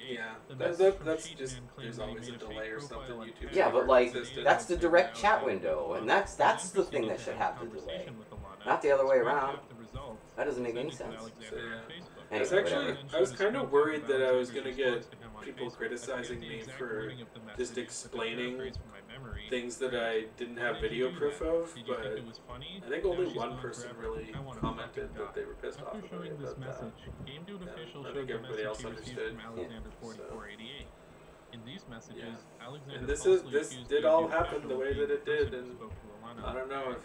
Yeah, that's just, there's always a delay or something. YouTube. Yeah, but like that's the direct chat window, and that's the thing that should have the delay, not the other way around. That doesn't make any sense. So, yeah. I Anyway, was actually, whatever. I was kind of worried that I was gonna get people criticizing me for just explaining things that I didn't have video proof of, but I think only one person really commented that they were pissed off After about showing it. this But, message, Game Dude yeah, official I showed think the everybody else message he understood. received from Alexander So, 4488. In these messages, yeah. Alexander And this falsely did accused all Game Dude happen the official way of being that it the person did, who and spoke to Alana I don't know about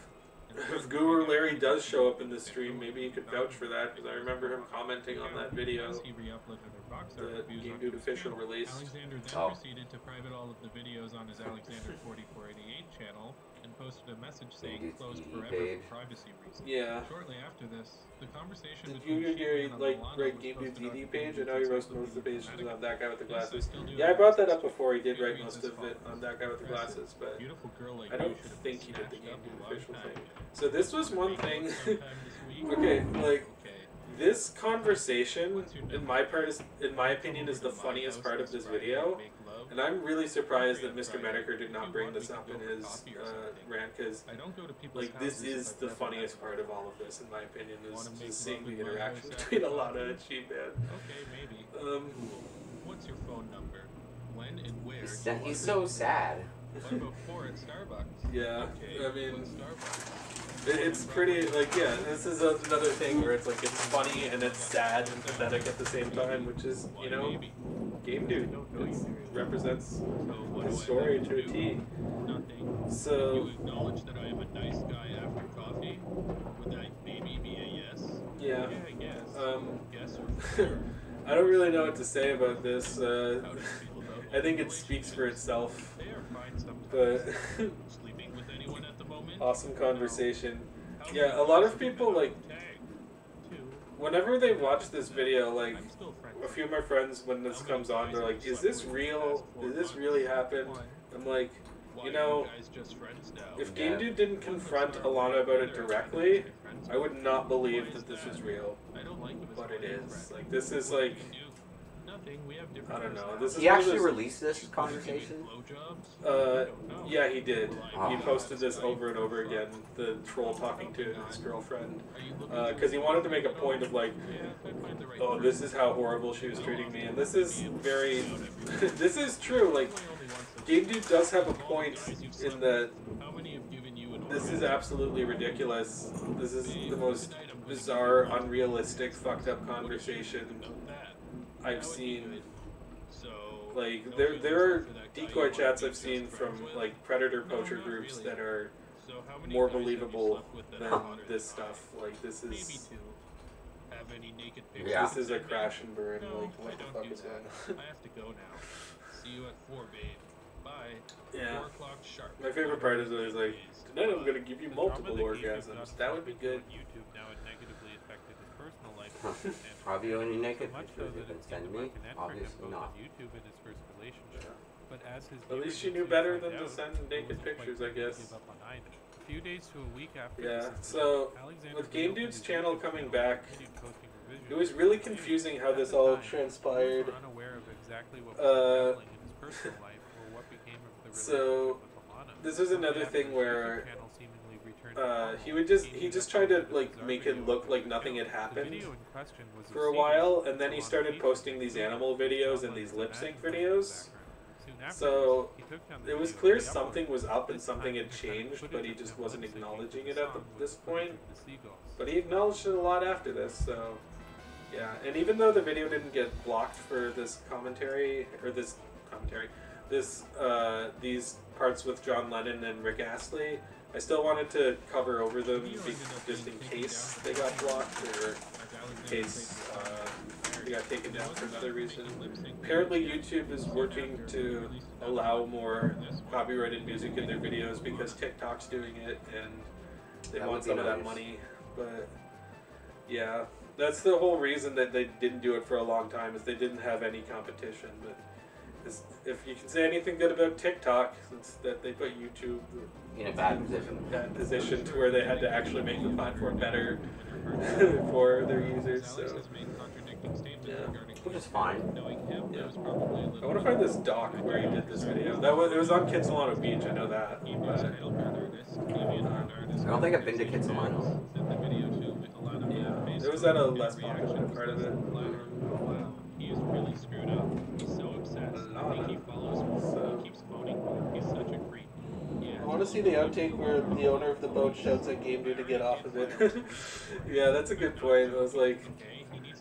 if Guru Larry does show up in the stream, maybe he could vouch for that, because I remember him commenting on that video As he re-uploaded their box art that reviews Game onto Dude his official channel, released. Alexander then Oh. proceeded to private all of the videos on his Alexander 4488 channel and posted a message saying Dude's closed ED forever page. for privacy reasons. Yeah. Shortly after this, the conversation Did between you Shane and like Alana write was Game Dude's posted on ED page? I Game know he Dude's wrote most of the pages encyclopedia on That Guy with the Yes, I Glasses. still do Yeah, I have brought that access up before. He did It write reads most as of it follows. on That Guy with the Glasses, but Beautiful girl like I don't you should have think been he did the snatched Game up Dude a long official time thing. ago. So this was one Maybe thing. sometime this week. Okay, like Okay. this conversation, in my opinion, is the funniest part of this video. And I'm really surprised that Mr. Medeker did not bring this up in his rant, because I don't go to people's like this houses is if the I've never funniest met part them. of all of this, in my opinion, is Wanna make just seeing love the in my interaction house between after Alana coffee? and She-Man. Okay, maybe. Um, Cool. What's your phone number? When and where? He's so sad. What about 4 at Starbucks? Yeah, Okay, I mean, what's Starbucks? it's pretty, like, yeah, this is another thing where it's like, it's funny and it's sad and pathetic at the same time, which is, you know, Maybe. Game Dude. It represents So what his do I story have to a do? T. Nothing. So, You acknowledge that I am a nice guy after coffee? Would that maybe be a yes? yeah. I guess. Guess or for sure. I don't really know what to say about this. How do you feel about I think it open speaks for relationships? itself, They are fine sometimes. but Sleeping with anyone at the moment? awesome conversation. How Yeah, many a lot of have you people, been like, on tag? 2. whenever they watch this video, like, I'm still friends. a few of my friends, when this How many comes on, guys they're have like, you is slept this with real? in the past 4 Did this months? really happen? Why? I'm like, Why you are know, guys just friends now? if Yeah. Game Dude didn't confront Alana about it directly, I would not believe that this was real. I don't like him as But a it friend. is. Like, this is What like, do you do? Nothing. We have I different don't know. personalities. This is He one of actually those- released this conversation. Yeah, he did. Oh. He posted this over and over again, the troll talking to his girlfriend. Because he wanted to make a point of like, oh, this is how horrible she was treating me. And this is very, this is true. Like, Game Dude does have a point in that this is absolutely ridiculous. This is the most bizarre, unrealistic, fucked up conversation I've seen. Like, there are decoy chats I've seen from, like, predator poacher groups that are more believable than this stuff. Like, this is... Yeah. This is a crash and burn. Like, what the fuck is that? I have to go now. See you at 4, babe. Bye. Yeah. 4 o'clock sharp. My favorite part is always like, tonight I'm gonna give you multiple orgasms. That would be good. YouTube now it negatively affected his personal life. Are you only naked So much pictures so you that can it send seemed me? like an end for him Obviously both not. on YouTube and his first relationship. But as his At least she viewers knew would better find than to out, send he naked wasn't quite pictures, I ready to guess. give up on either. A few days to a week after Yeah, this incident, so Alexander with Game reopened Dude's his channel YouTube coming channel and back, continued posting revisions. it was really confusing how At this the all time, transpired. we were unaware of exactly what was happening in his personal life or what became of the So, relationship with Alana. this is another After thing his where YouTube channel seemingly returned to normal, he just tried to like make it look like nothing had happened for a while, and then he started posting these animal videos and these lip sync videos. So it was clear something was up and something had changed, but he just wasn't acknowledging it at this point. But he acknowledged it a lot after this, so yeah. And even though the video didn't get blocked for this commentary, or this commentary, these parts with John Lennon and Rick Astley, I still wanted to cover over them just in case they got blocked or in case they got taken down for another reason. Apparently YouTube is working to allow more copyrighted music in their videos because TikTok's doing it and they That want would be some of that nice. money. But yeah, that's the whole reason that they didn't do it for a long time, is they didn't have any competition. But if you can say anything good about TikTok, it's that they put YouTube In a bad position. in that position to where they had to actually make the platform better for their users. So yeah, Which is fine. yeah. I want to find this doc where he did this video. It was on Kitsilano Beach. I know that. But, I don't think I've been to Kitsilano. yeah, it was at a less popular part of it. He is really screwed up. He's so upset. I think he follows me. So- He keeps phoning me. He's such a creep. Yeah. I want to see the outtake where the owner of the boat shouts at Game Dude to get off of it. Yeah, that's a good point. I was like,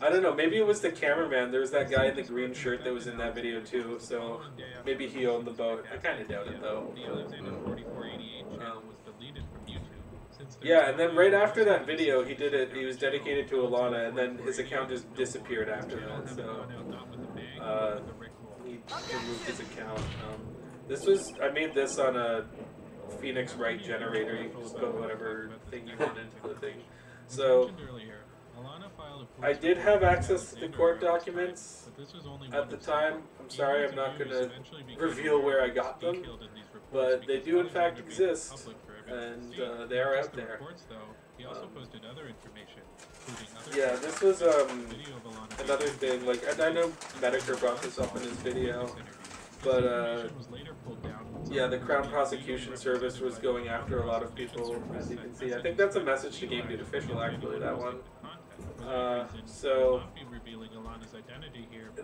I don't know, maybe it was the cameraman. There was that guy in the green shirt that was in that video too, so maybe he owned the boat. I kind of doubt it though. The Alexander 4488 channel was deleted from YouTube. Since there Yeah, was and then no right video after that service, video, he did it. He was dedicated to Alana, and then his account just disappeared after that. So not with the bang, uh, with the Rick roll. he removed his account. I made this on a Phoenix Wright generator. You can just put whatever thing you want into the thing. So Mentioned earlier, Alana filed a I police did have report access to the against court Alexander around documents but this was only at one the of time. several. I'm sorry, I'm not going to reveal where I got them, but they do in fact exist, and they are out there. He also posted other information, including other Yeah, this was video of Alana another thing. Like I know Medicare brought this up in his video, but was later pulled down. yeah, the Crown Prosecution Service was going after a lot of people, as you can see. I think that's a message to Game Dude Official, actually, that one. So,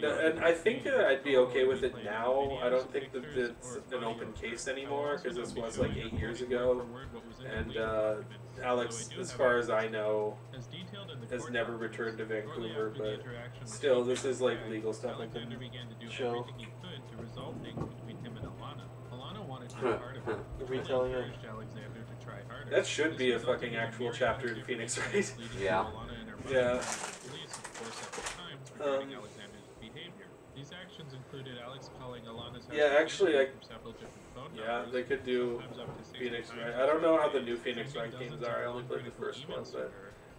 and I think I'd be okay with it now. I don't think that it's an open case anymore, because this was like 8 years ago. And Alex, as far as I know, has never returned to Vancouver, but still, this is like legal stuff I can show. Retelling it. That should be a fucking actual chapter in Phoenix, right? Yeah. Yeah. These actions included Alex calling Alana's house Yeah, actually, from several different phone Yeah, numbers, they could do sometimes up to 6 Phoenix times. Wright. I don't know how the new Phoenix Wright games are. I only played the first one, but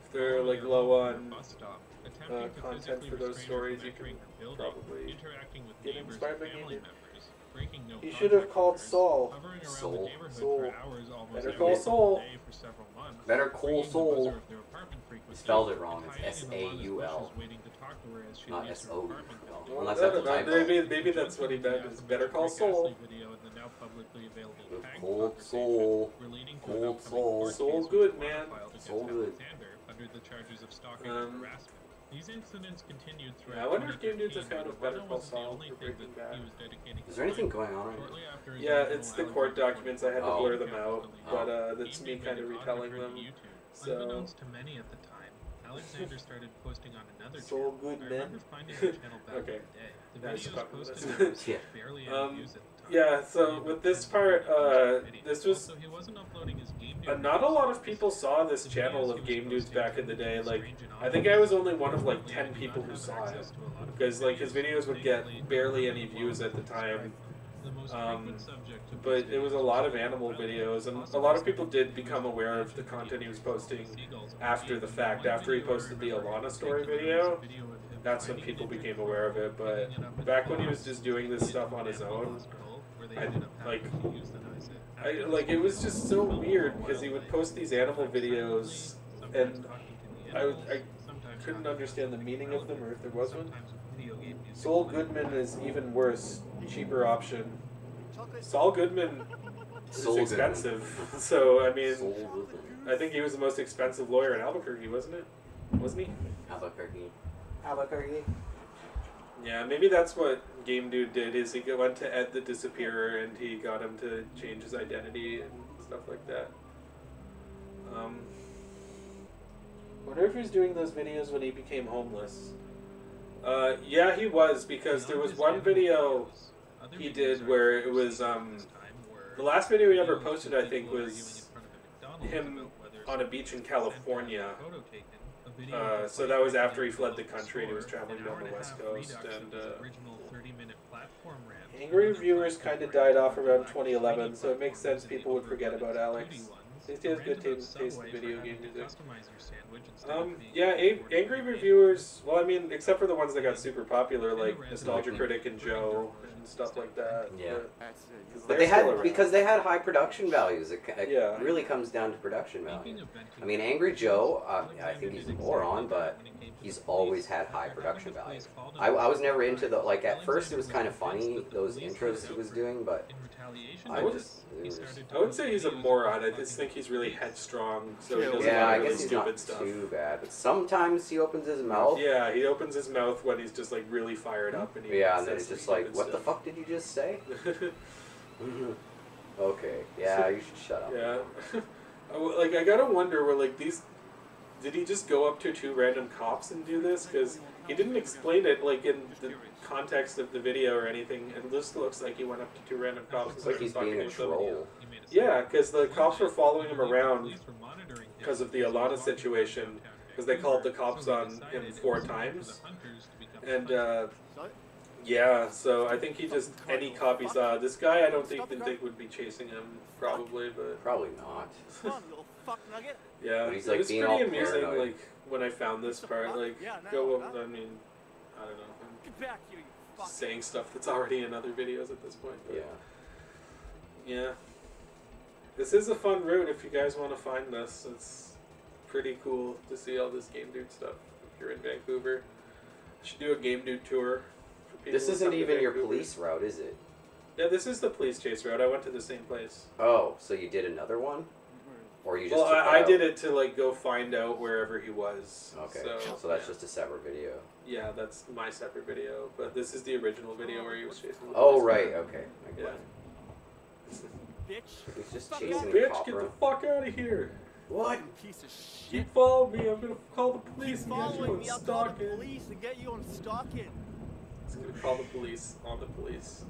if they're following like her low home from on her bus stop, attempting to content physically for those restrain her stories, from you can entering her building, probably interacting with get neighbors inspired and by family Game Dude. members, breaking no You should have contact called orders, Saul. hovering around Soul. the neighborhood Soul. for hours almost Better every call single Saul. day for several months, Better call bringing the Saul. buzzer of their apartment frequency, Spelled it wrong. and It's hiding in Alana's S-A-U-L. bushes waiting to talk to her as she Not leaves her S-O-U-L. apartment building. Well, Unless I that's a don't know. typo. Maybe that's what he meant. Is Better Call Saul. Video in the now publicly available With Tang Cold conversation Soul. relating to Cold an upcoming Soul. court Soul case good, which man. filed against Soul good. Alexander under the charges of stalking Um, and harassment. These incidents continued Yeah, throughout I wonder if Game Dude's a 2013, fan of but Better Leno Call wasn't the Saul only or thing Breaking that Bad. he was dedicating Is there his anything life going on? Shortly after his Yeah, original it's the Alexander court documents. I had to Oh. blur them out, but Oh. that's me Game kind of Dude made an retelling odd them. return to YouTube. So, Unbeknownst to many at the time, Alexander started posting on another Soul channel. good, I man. remember finding the channel back Okay. in the day. The Now he's videos talking about posted this. there was Yeah. barely any Um, views at the time. yeah, so with this part, this was Also, he wasn't uploading his Game Dude not a lot videos. of people saw this The channel videos of he was Game Dudes posting back in the day. were Like, strange and I think I odd. was only one of like Currently, 10 I do people not who have saw it. access to a lot of Because like his videos would get thankfully, barely any well views at the time. The most Um, frequent subject of but these it was a videos lot of was animal wildlife, videos, and a possibly lot of people something did to do become with aware of the video content he was of posting seagulls on after the TV. fact. One After he video I posted the remember in Alana story particular was a video, video of him that's when finding people an became infant aware of it. crow, But picking it up in back the when he was box, just doing this taking it stuff to on an his animal own, hospital, where they I ended up having like to euthanize it. I After like this it was just so film, weird because he would wildlife, post these animal sometimes videos, silently, and sometimes talking to the I animals, sometimes couldn't talking understand the to meaning of them or if there was one. sometimes with video game music Saul playing. Goodman is even worse, cheaper option. Saul Goodman is Saul Goodman. expensive, so I mean, Soul Goodman. I think he was the most expensive lawyer in Albuquerque, wasn't it? Wasn't he? Albuquerque. Albuquerque. Yeah, maybe that's what Game Dude did. Is he went to Ed the Disappearer and he got him to change his identity and stuff like that. Wonder if he was doing those videos when he became homeless. Yeah, he was, because there was one video he did where it was the last video he ever posted, I think, was him on a beach in California. So that was after he fled the country and he was traveling down the West Coast. And angry reviewers kind of died off around 2011, so it makes sense people would forget about Alex. At least he has good taste in video game music. Yeah, angry reviewers, well, I mean, except for the ones that got super popular, like Nostalgia Critic and Joe and stuff like that. Yeah. But But they're they had still around. because they had high production values. It Yeah. really comes down to production value. I mean, Angry Joe, I think he's a moron, but he's always had high production value. I was never into the like. At first, it was kind of funny those intros he was doing, but I just it was just- I wouldn't say he's a moron. I just think he's really headstrong, so he does a yeah, lot I of really guess he's stupid not stuff. too bad. But sometimes he opens his mouth. Yeah, he opens his mouth when he's just like really fired up, and he Yeah, and then says it's just some like, stupid what the stuff. fuck did you just say? Okay, yeah, you should shut up. Yeah, like I gotta wonder, where like these, did he just go up to two random cops and do this? Because he didn't explain it like in the context of the video or anything. It just looks like he went up to two random cops. It's like he's being a troll. Yeah, because the cops were following him around because of the Alana situation, because they called the cops on him 4 times, and yeah, so I think he just, any cop he saw, this guy I don't think would be chasing him, probably, but Probably not. Come on, little fuck nugget. yeah, But he's, it like, was being pretty all amusing, paranoid. like, when I found this part, like, go, I mean, I don't know, Get back here, you I'm fuck. saying stuff that's already in other videos at this point, but Yeah. yeah. This is a fun route if you guys want to find this. It's pretty cool to see all this Game Dude stuff if you're in Vancouver. You should do a Game Dude tour. For people This who isn't come to even your Vancouver. police route, is it? Yeah, this is the police chase route. I went to the same place. Oh, so you did another one? Or you just Well, took I that did out? it to like go find out wherever he was. Okay, So, so that's yeah. just a separate video. Yeah, that's my separate video. But this is the original video where he was chasing the Oh, police. right, okay. I get Yeah. it. Bitch. He's just Fuck chasing off. a Bitch, cop get the around. fuck out of here! What? Piece of shit. Keep following me. I'm gonna call the Keep police and get you following on me. I'll call the stalking. police and get you on stalking. He's gonna call the police on the police.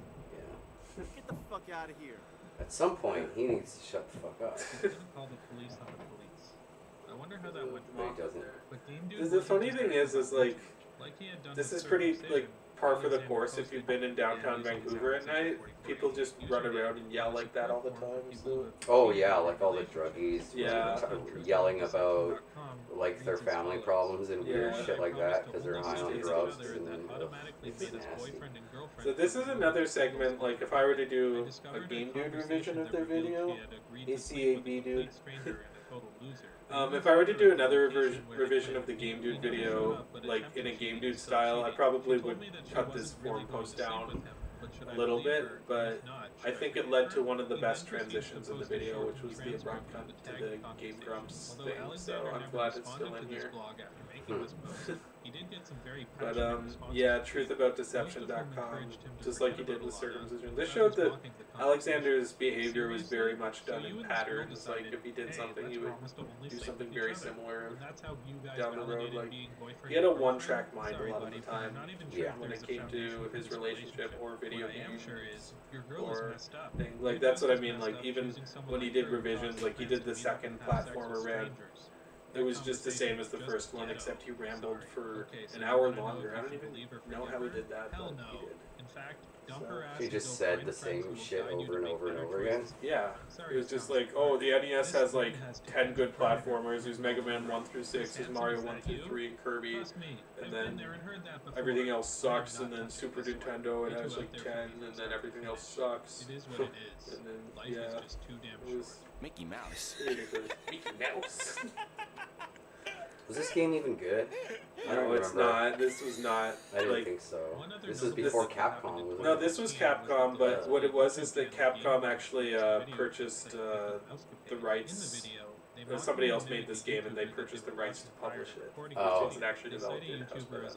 Yeah. Get the fuck out of here. At some point, he needs to shut the fuck up. Call the police on the police. I wonder how that went. But he doesn't. But Game Dude The wasn't funny just thing is like like he had done this with is pretty circumcision. like par for the course if you've been in downtown Vancouver at night. People just run around and yell like that all the time. So. Oh yeah, like all the druggies Yeah. yelling about like their family problems and weird Yeah. shit like that because they're high on drugs and automatically it's made us nasty. boyfriend and girlfriend. So this is another segment, like if I were to do a Game Dude revision of their video, ACAB dude. If I were to do another revision of the Game Dude video, like in a Game Dude style, I probably would cut this forum post down a little bit, but I think it led to one of the best transitions in the video, which was the abrupt cut to the Game Grumps thing, so I'm glad it's still in here. But yeah, truthaboutdeception.com, just like he did with circumcision. This showed that Alexander's behavior was very much done in patterns. Like if he did something, he would do something very similar down the road. Like he had a one-track mind a lot of the time. Yeah. When it came to his relationship or video games or thing. Like that's what I mean. Like even when he did revisions, like he did the second platformer Red. It was just the same as the first one, except he rambled for an hour longer. I don't even know how he did that, but he did. He just said the same shit over and over and over again. Yeah, it was just like, oh, the NES has like 10 good platformers. There's Mega Man 1 through 6, there's Mario 1 through 3, and Kirby, and then everything else sucks. And then Super Nintendo, it has like 10, and then everything else sucks. and then yeah, it was Mickey Mouse. ridiculous. Mickey Mouse. Was this game even good? I don't No, it's remember. not. This was not. I didn't Like, think so. This was before Capcom, wasn't no, it? this was Capcom, but what it was is that Capcom actually purchased the rights. Somebody else made this game, and they purchased the rights to publish it. Oh. Which wasn't actually developed in-house by them.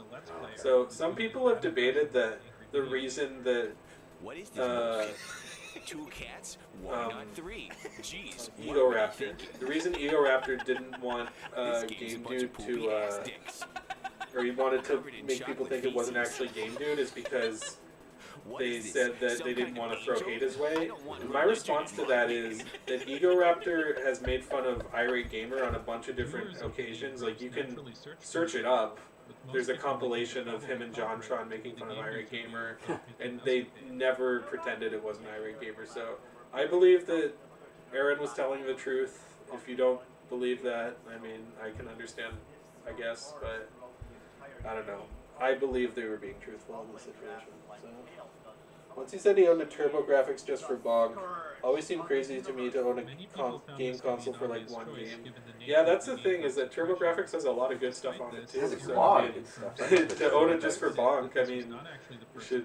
So some people have debated that the reason that What is uh, this? Two cats? Why not three? Jeez. Ego Raptor. The reason Ego Raptor didn't want Game Dude to, or he wanted to make people think it wasn't actually Game Dude, is because they said that they didn't want to throw hate his way. And my response to that is that Ego Raptor has made fun of Irate Gamer on a bunch of different occasions. Like you can search it up. There's a compilation of him and JonTron making fun of Irate Gamer, and they never pretended it wasn't Irate Gamer. So I believe that Aaron was telling the truth. If you don't believe that, I mean, I can understand, I guess, but I don't know. I believe they were being truthful in this situation. So. Once he said he owned a TurboGrafx just for Bog, always seemed crazy to me to own a game console for like one game. Yeah, that's the thing, is that TurboGrafx has a lot of good stuff on it too. It has a So, lot I of mean, good stuff. to own it just for Bonk, I mean, you should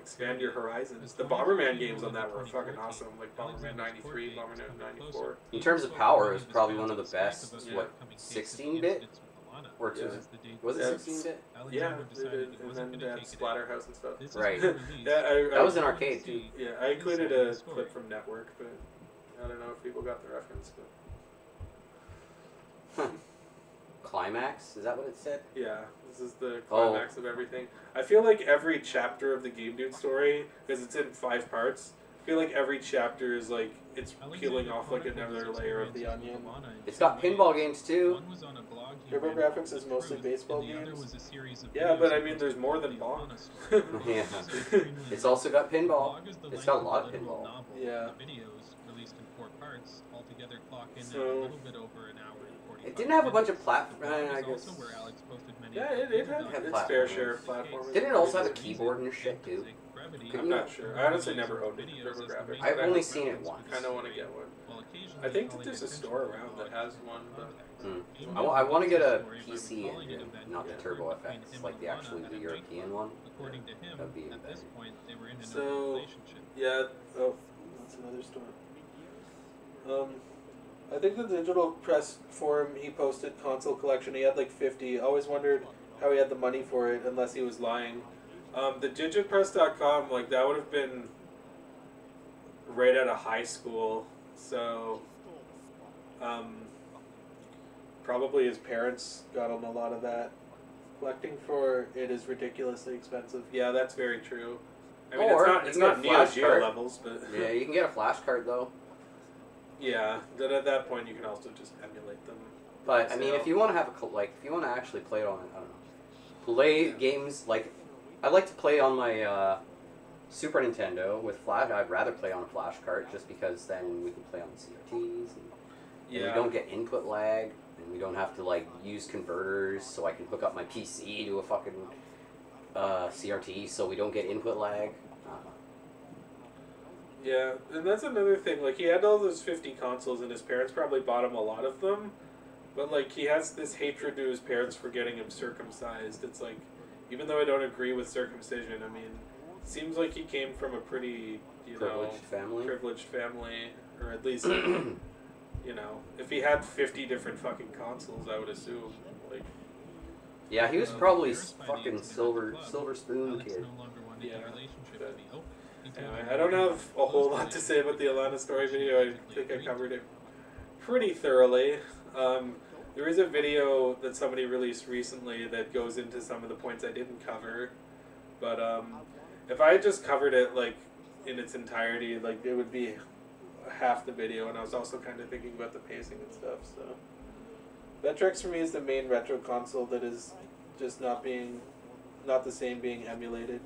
expand your horizons. The Bomberman games on that were fucking awesome, like Bomberman 93, Bomberman 94. In terms of power, it was probably one of the best, what, 16-bit? Or two? Was it 16-bit? Yeah, they did, and then they had Splatterhouse and stuff. Right. Yeah, That was an arcade too. Yeah, I included a clip from Network, but I don't know if people got the reference. But Climax? Is that what it said? yeah, this is the climax of everything. I feel like every chapter of the Game Dude story, because it's in 5 parts, I feel like every chapter is like, it's peeling off like another layer of the onion. It's got pinball games too. TurboGrafx is mostly baseball games. Yeah, but I mean, there's more than Bonk. Yeah. It's also got pinball. It's got a lot of pinball. Yeah. So, It didn't have a bunch of I guess. yeah, it had its fair share of platformers. Didn't it also have a keyboard and shit too? I'm not sure. I honestly never owned a TurboGrafx. I've only seen it once. Kind of want to get one. I think that there's a store around that has one, but I want to get a PC engine, not the Turbo FX, like the actually the European one. That'd be even better. so yeah. Oh, that's another store. I think the Digital Press forum he posted console collection. He had like 50. Always wondered how he had the money for it, unless he was lying. The digitpress.com, like that would have been right out of high school, so probably his parents got him a lot of that. Collecting for it is ridiculously expensive. Yeah, that's very true. I mean, Or it's you not can get a Neo flash Geo card. levels, but Yeah, you can get a flash card though. yeah, then at that point you can also just emulate them. But I mean, if you want to have if you want to actually play it on, I don't know, play games like I like to play on my Super Nintendo with flash. I'd rather play on a flash cart just because then we can play on the CRTs. And we don't get input lag, and we don't have to like use converters. So I can hook up my PC to a fucking CRT, so we don't get input lag. Yeah, and that's another thing. Like, he had all those 50 consoles, and his parents probably bought him a lot of them. But, like, he has this hatred to his parents for getting him circumcised. It's like, even though I don't agree with circumcision, I mean, it seems like he came from a pretty, privileged family. Or at least, you know, if he had 50 different fucking consoles, I would assume. Like, yeah, he was probably fucking silver spoon kid. Yeah. Anyway, I don't have a whole lot to say about the Alana story video. I think I covered it pretty thoroughly. There is a video that somebody released recently that goes into some of the points I didn't cover. But if I had just covered it like in its entirety, like it would be half the video. And I was also kind of thinking about the pacing and stuff. So Vectrex for me is the main retro console that is just not the same being emulated.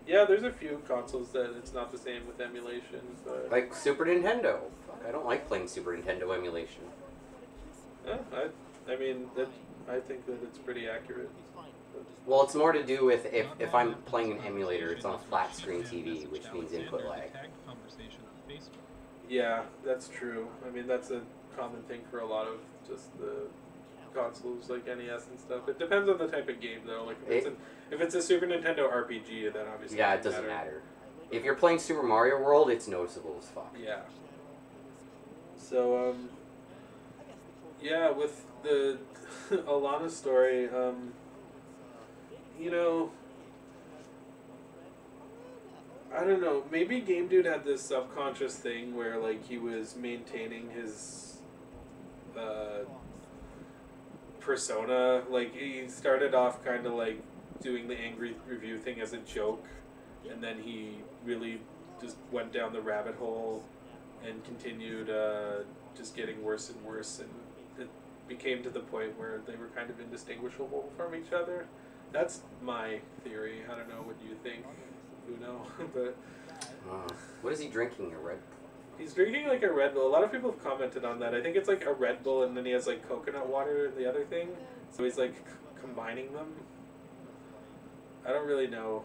Yeah, there's a few consoles that it's not the same with emulation, but... Like Super Nintendo. Fuck, I don't like playing Super Nintendo emulation. Yeah, I mean, I think that it's pretty accurate. Well, it's more to do with if I'm playing an emulator, it's on a flat screen TV, which means input lag. Yeah, that's true. I mean, that's a common thing for a lot of just the consoles like NES and stuff. It depends on the type of game, though. Like, if it's a Super Nintendo RPG, then obviously it doesn't matter. If you're playing Super Mario World, it's noticeable as fuck. Yeah. So, yeah, with the Alana story, you know, I don't know, maybe Game Dude had this subconscious thing where, like, he was maintaining his, persona. Like, he started off kind of, like, doing the angry review thing as a joke, and then he really just went down the rabbit hole and continued, just getting worse and worse, and it became to the point where they were kind of indistinguishable from each other. That's my theory. I don't know what you think. Who knows? But what is he drinking? A Red Bull? He's drinking like a Red Bull. A lot of people have commented on that. I think it's like a Red Bull, and then he has like coconut water and the other thing. So he's like combining them. I don't really know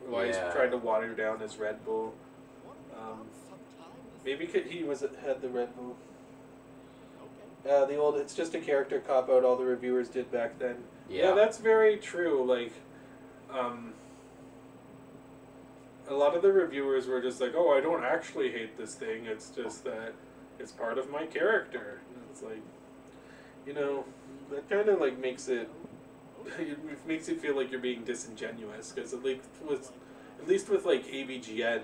why he's trying to water down his Red Bull. Maybe he had the Red Bull. The old, it's just a character cop-out all the reviewers did back then. Yeah, that's very true. Like, a lot of the reviewers were just like, oh, I don't actually hate this thing, it's just that it's part of my character. And it's like, you know, that kind of like makes it feel like you're being disingenuous, because at least with like ABGN,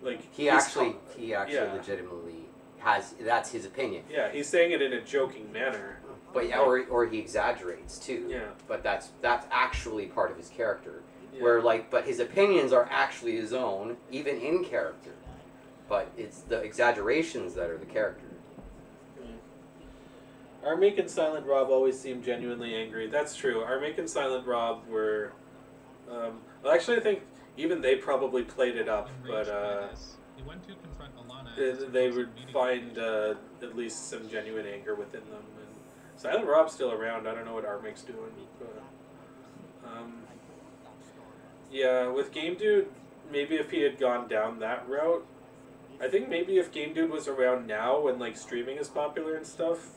like he actually legitimately that's his opinion. Yeah, he's saying it in a joking manner. But yeah, or he exaggerates too. Yeah. But that's actually part of his character. Yeah. Where but his opinions are actually his own, even in character. But it's the exaggerations that are the character. Armake and Silent Rob always seemed genuinely angry. That's true. Armake and Silent Rob were... well, actually, I think even they probably played it up, but they would find at least some genuine anger within them. And Silent Rob's still around. I don't know what Armake's doing. But, yeah, with Game Dude, maybe if he had gone down that route, I think maybe if Game Dude was around now when like streaming is popular and stuff,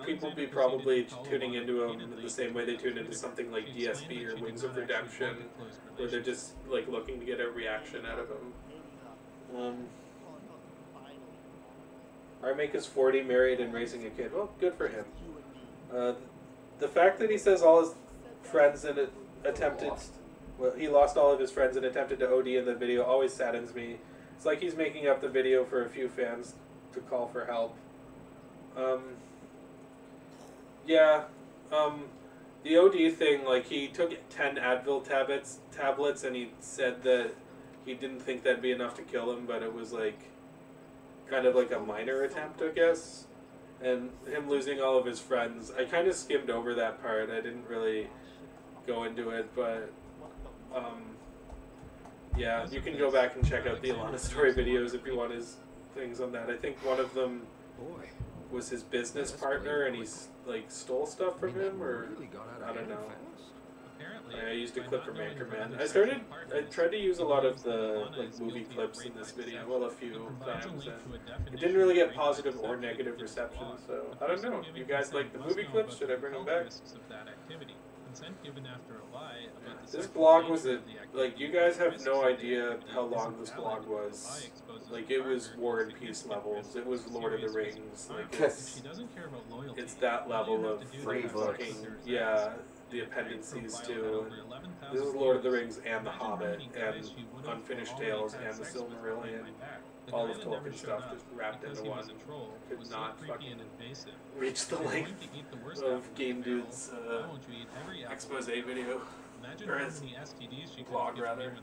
people be probably tuning into him the same way they tune into something like DSP or Wings of Redemption, where they're just like looking to get a reaction out of him. Armake is 40, married, and raising a kid. Well, good for him. The fact that he says all his friends he lost all of his friends and attempted to OD in the video always saddens me. It's like he's making up the video for a few fans to call for help. The OD thing, like, he took 10 Advil tablets and he said that he didn't think that'd be enough to kill him, but it was like kind of like a minor attempt, I guess. And him losing all of his friends, I kind of skimmed over that part. I didn't really go into it, but yeah, you can go back and check out the Alana story videos if you want his things on that. I think one of them was his business partner, and he's like stole stuff from him, or I don't know. I used a clip from Anchorman. I tried to use a lot of the like movie clips in this video, well, a few times, and it didn't really get positive or negative reception. So I don't know. You guys like the movie clips? Should I bring them back? This blog was like, you guys have no idea how long this blog was. Like, it was War and Peace levels. It was Lord of the Rings. Like, it's that level of fucking, yeah, the appendices too. This is Lord of the Rings and The Hobbit and Unfinished Tales and The Silmarillion. All of Tolkien's stuff just wrapped into one. Could not fucking reach the length of Game Dude's expose video. Or his blog, rather.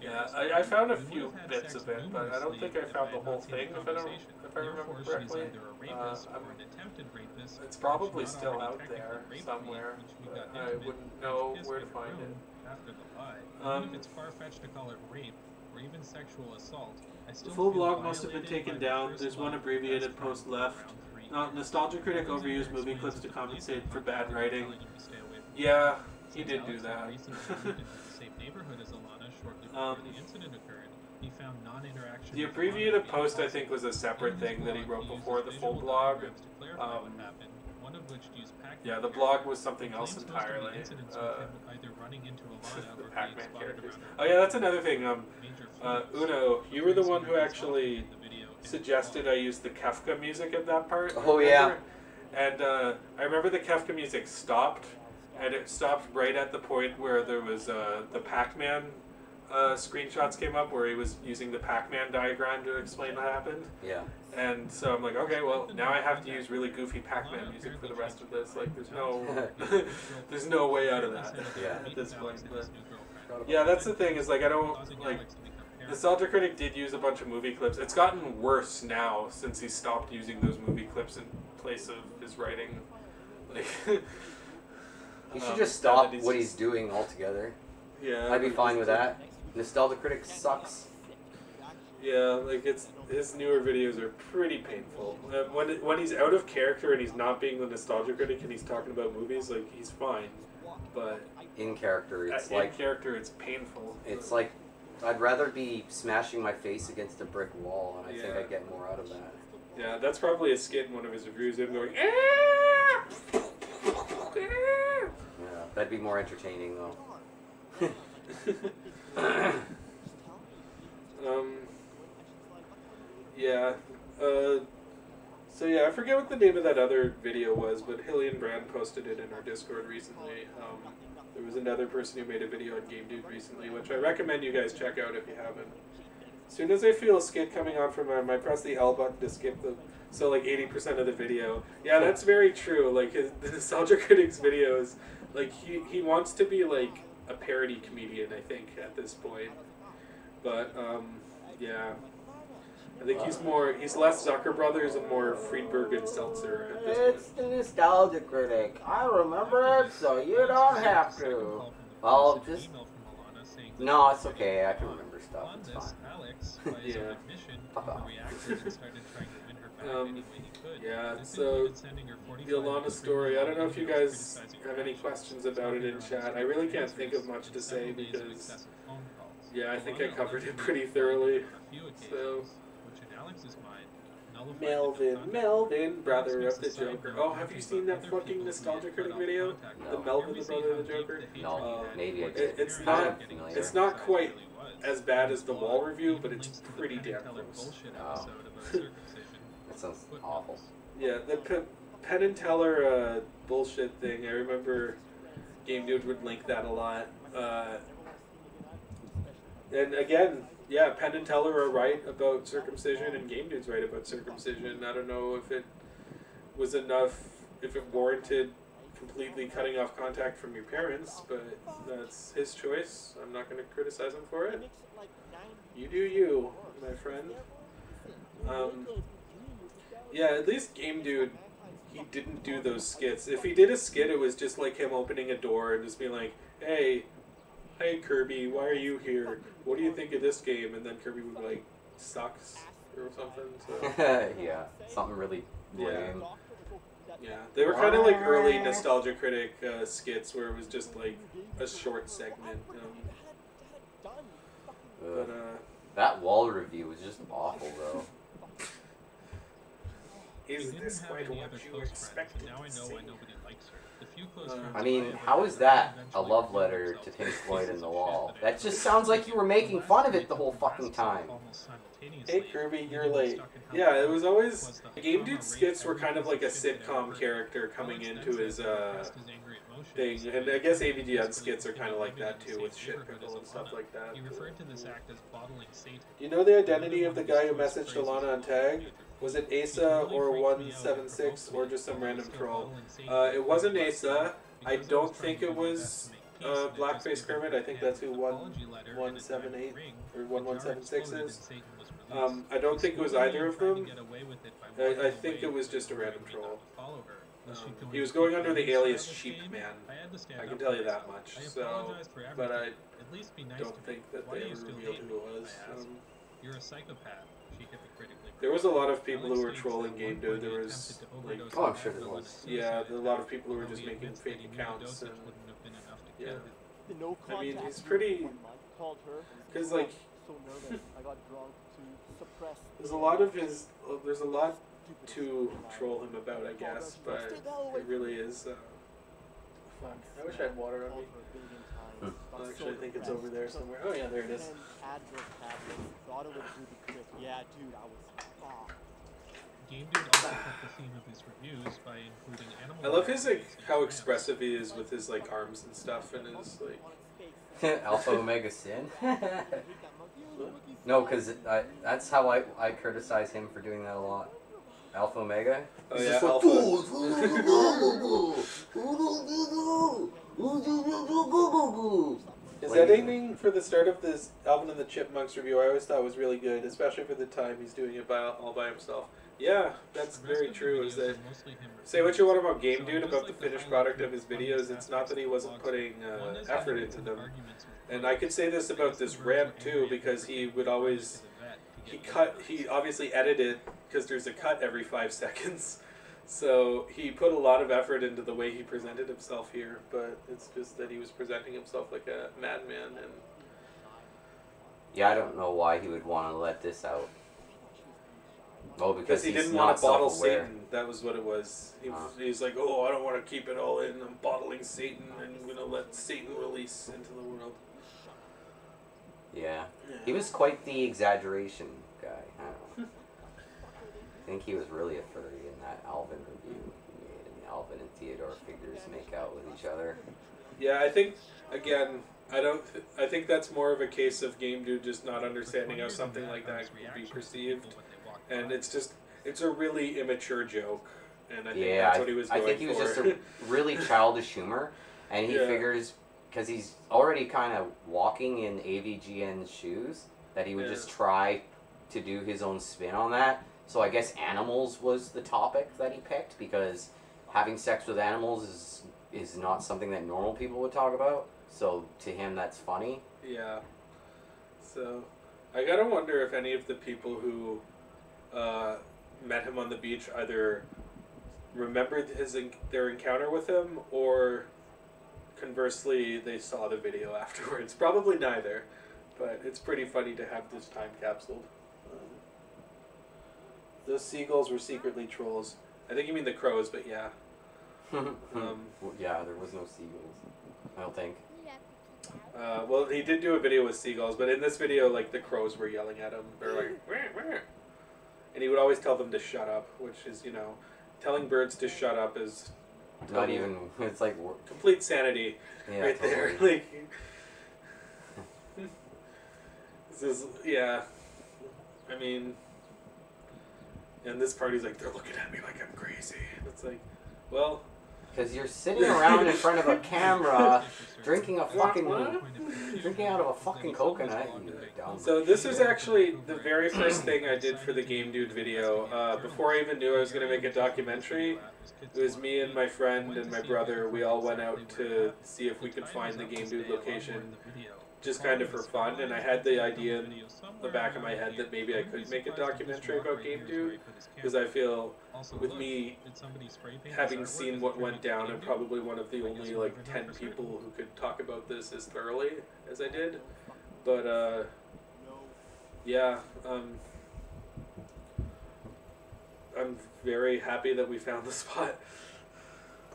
Yeah, I found a few bits of it, but I don't think I found the whole thing, if I remember correctly. It's probably still out there somewhere, but I wouldn't know where to find it. It's far-fetched to call it rape or even sexual assault. The full blog must have been taken down. There's one abbreviated post left. Nostalgia Critic overused movie clips to compensate for bad writing. Yeah, he did do that. The abbreviated post, I think, was a separate thing that he wrote before the full blog. Yeah, the blog was something else entirely. The Pac-Man characters. Oh yeah, that's another thing. Uno, you were the one who actually suggested I use the Kefka music at that part. Oh yeah. And I remember the Kefka music stopped, and it stopped right at the point where there was the Pac-Man screenshots came up where he was using the Pac-Man diagram to explain what happened. Yeah. And so I'm like, okay, well, now I have to use really goofy Pac-Man music for the rest of this. Like, there's no way out of that at this point. But yeah, that's the thing, is like, I don't, like, Nostalgia Critic did use a bunch of movie clips. It's gotten worse now since he stopped using those movie clips in place of his writing. Like, he should just stop what he's doing altogether. Yeah. I'd be fine with that. Nostalgia Critic sucks. Yeah, like, his newer videos are pretty painful. When he's out of character and he's not being the Nostalgia Critic and he's talking about movies, like, he's fine. But in character, it's in character, it's painful. It's like, I'd rather be smashing my face against a brick wall, and I think I'd get more out of that. Yeah, that's probably a skit in one of his reviews, him going, "Ah!" Yeah, that'd be more entertaining, though. Yeah. So yeah, I forget what the name of that other video was, but Hillian Brand posted it in our Discord recently. There was another person who made a video on Game Dude recently, which I recommend you guys check out if you haven't. As soon as I feel a skit coming on from him, I press the L button to skip the, so like 80% of the video. Yeah, that's very true. Like, the Nostalgia Critics videos, like, he wants to be like a parody comedian, I think, at this point. But yeah, I think he's less Zucker Brothers and more Friedberg and Seltzer at this point. It's the Nostalgia Critic. I remember it, so you don't have to. Well, just... No, it's okay. I can remember stuff. It's fine. Yeah. Yeah, so the Alana story, I don't know if you guys have any questions about it in chat. I really can't think of much to say because, yeah, I think I covered it pretty thoroughly. So, Melvin, brother of the Joker. Oh, have you seen that fucking Nostalgia Critic video? No. The Melvin, the brother of the Joker? No, maybe I did. It's not quite as bad as the wall review, but it's pretty damn close. Oh. That sounds awful. Yeah, the Penn and Teller bullshit thing, I remember Game Dude would link that a lot. And again, yeah, Penn and Teller are right about circumcision, and Game Dude's right about circumcision. I don't know if it was enough, if it warranted completely cutting off contact from your parents, but that's his choice. I'm not going to criticize him for it. You do you, my friend. Yeah, at least Game Dude, he didn't do those skits. If he did a skit, it was just like him opening a door and just being like, hey Kirby, why are you here? What do you think of this game? And then Kirby would be like, sucks or something. So. Yeah, something really lame. Yeah, they were kind of like early Nostalgia Critic skits where it was just like a short segment. But that wall review was just awful, though. Is She this didn't have quite any what other you close friends, expected and now I to know see? why nobody likes her. The few close friends I mean, I have how with is her that a eventually love reveal letter to themselves Pink as Floyd pieces in the of wall? shit that I That just hate. sounds like you were making The fun last of it the three whole fucking masks time. almost simultaneously, Hey Kirby, leaving you're me late. stuck in hell Yeah, it without was hope. always Was the Game trauma Dude rape skits were every kind of piece like a of shit that I sitcom heard? character coming Alex into then his said that past his angry emotions, thing, and I guess AVGN skits are kind of like that too, with shit pickle and stuff like that. He referred to this act as bottling Satan. Do you know the identity of the guy who messaged Alana on tag? Was it Asa or 176 or just some random troll? It wasn't Asa. I don't think it was Blackface Kermit. I think that's who 1178 or 1176 is. I don't think it was either of them. I think it was just a random troll. He was going under the alias Sheep Man. I can tell you that much. So, but I don't think that they ever revealed who it was. You're a psychopath, she hypocritically. There was a lot of people who were trolling Game Dude. There was like, Oh, I'm sure there was. yeah, a lot of people who were just making fake accounts and yeah. No I mean, contact. he's pretty. One month, called her. 'Cause, like, So nervous, I got drunk to suppress. There's a lot of his. There's a lot to troll him about, I guess, but it really is. Fuck. I wish I had water on me. Well, actually, I think it's over there somewhere. Oh yeah, there it is. Thought it would do the trick. Yeah, dude, I was fucked. Game Dude also kept the theme of his reviews by including animal. I love his like how expressive he is with his like arms and stuff and his like. Alpha Omega Sin? No, because that's how I criticize him for doing that a lot. Alpha Omega? Oh He's yeah, just like, His editing for the start of this Alvin and the Chipmunks review, I always thought was really good, especially for the time he's doing it all by himself. Yeah, that's very true. Is that say what you want about Game Dude about the finished product of his videos? It's not that he wasn't putting effort into them, and I could say this about this rant too, because he would always he obviously edited because there's a cut every 5 seconds. So he put a lot of effort into the way he presented himself here, but it's just that he was presenting himself like a madman. And yeah, I don't know why he would want to let this out. Oh, because he he's didn't not want to bottle self-aware. Satan. That was what it was. He's like, oh, I don't want to keep it all in. I'm bottling Satan, and I'm gonna let Satan release into the world. Yeah, he was quite the exaggeration guy. I don't know. I think he was really a furry in that Alvin review he made, and Alvin and Theodore figures make out with each other. Yeah, I think again, I think that's more of a case of Game Dude just not understanding how something like that would be perceived, and it's a really immature joke, and I think that's what he was going for. I think he was just a really childish humor, and he figures because he's already kind of walking in AVGN's shoes that he would just try to do his own spin on that. So I guess animals was the topic that he picked because having sex with animals is not something that normal people would talk about. So to him, that's funny. Yeah. So I gotta wonder if any of the people who met him on the beach either remembered their encounter with him or conversely they saw the video afterwards. Probably neither, but it's pretty funny to have this time capsuled. Those seagulls were secretly trolls. I think you mean the crows, but yeah. Yeah, there was no seagulls, I don't think. Well, he did do a video with seagulls, but in this video, like, the crows were yelling at him. They're like, wah, wah. And he would always tell them to shut up, which is, you know, telling birds to shut up is not even, it's like complete sanity right there. Like, this is, yeah. I mean, and this party's like, they're looking at me like I'm crazy. It's like, well, Because you're sitting around in front of a camera, drinking out of a fucking coconut. You dumb So this is shit. actually the very first thing I did for the Game Dude video. Before I even knew I was going to make a documentary, it was me and my friend and my brother. We all went out to see if we could find the Game Dude location, just kind of for fun. And I had the idea in the back of my head that maybe I could make a documentary about Game Dude, because I feel with me having seen what went down, I'm probably one of the only like 10 people who could talk about this as thoroughly as I did. But yeah, I'm very happy that we found the spot.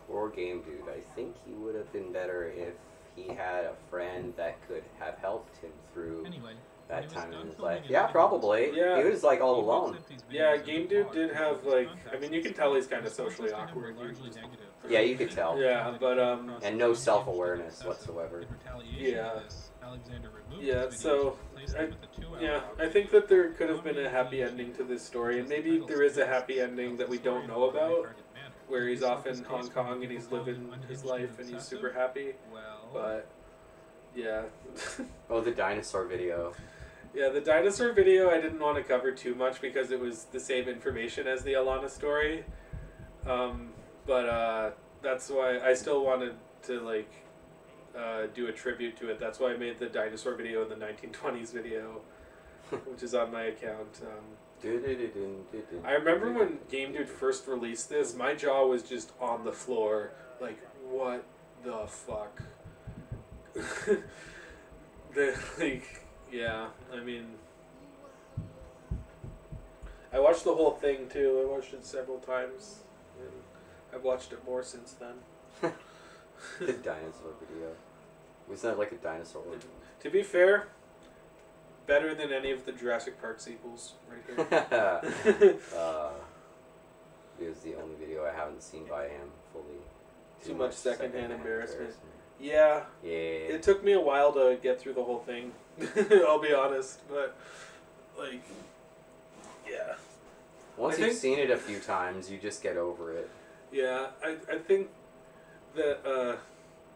Poor Game Dude. I think he would have been better if he had a friend that could have helped him through that time in his life. Yeah, probably. Yeah. He was like all alone. Yeah, Game Dude did have like, I mean, you can tell he's kind of socially awkward. Yeah, you could tell. Yeah, but And no self-awareness whatsoever. Yeah. Yeah, so I think that there could have been a happy ending to this story, and maybe there is a happy ending that we don't know about, where he's off in Hong Kong and he's living his life and he's super happy. But yeah. Oh, the dinosaur video. Yeah, the dinosaur video I didn't want to cover too much because it was the same information as the Alana story. But that's why I still wanted to like do a tribute to it. That's why I made the dinosaur video and the 1920s video, which is on my account. I remember when Game Dude first released this, my jaw was just on the floor. Like, what the fuck? Yeah, I mean, I watched the whole thing too. I watched it several times, and I've watched it more since then. The dinosaur video. Was that like a dinosaur one? To be fair, better than any of the Jurassic Park sequels, right here. It was the only video I haven't seen by him fully. Too much secondhand embarrassment. Yeah. Yeah. It took me a while to get through the whole thing. I'll be honest, but like, yeah. Once you've seen it a few times, you just get over it. Yeah, I think that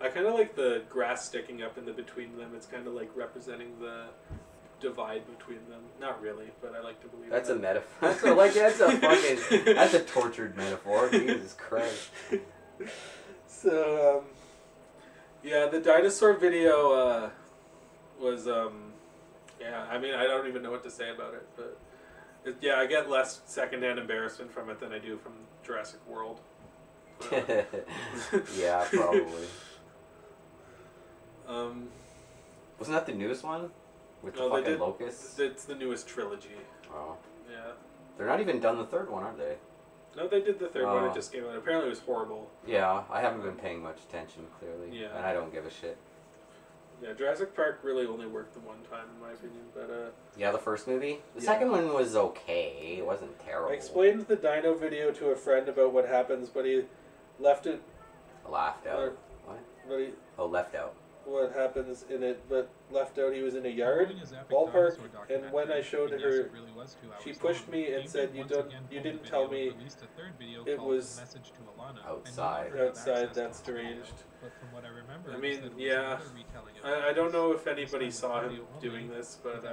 I kind of like the grass sticking up in the between them. It's kind of like representing the divide between them. Not really, but I like to believe that's that. a metaphor. That's a tortured metaphor. Jesus Christ. So yeah, the dinosaur video was yeah. I mean, I don't even know what to say about it, but yeah, I get less secondhand embarrassment from it than I do from Jurassic World. Yeah, probably. Wasn't that the newest one with the fucking locusts? It's the newest trilogy. Oh. Yeah. They're not even done the third one, are they? No, they did the third one. It just came out. Apparently, it was horrible. Yeah, I haven't been paying much attention, clearly. Yeah. And I don't give a shit. Yeah, Jurassic Park really only worked the one time, in my opinion. But yeah, the first movie. The second one was okay. It wasn't terrible. I explained the dino video to a friend about what happens, but he left it. Laughed out. What? But he, left out. What happens in it, but left out. He was in a yard, ballpark, and when I showed her, she pushed me and said, "You didn't tell me it was outside." Outside, that's deranged. I mean, yeah. I don't know if anybody saw him doing this, but I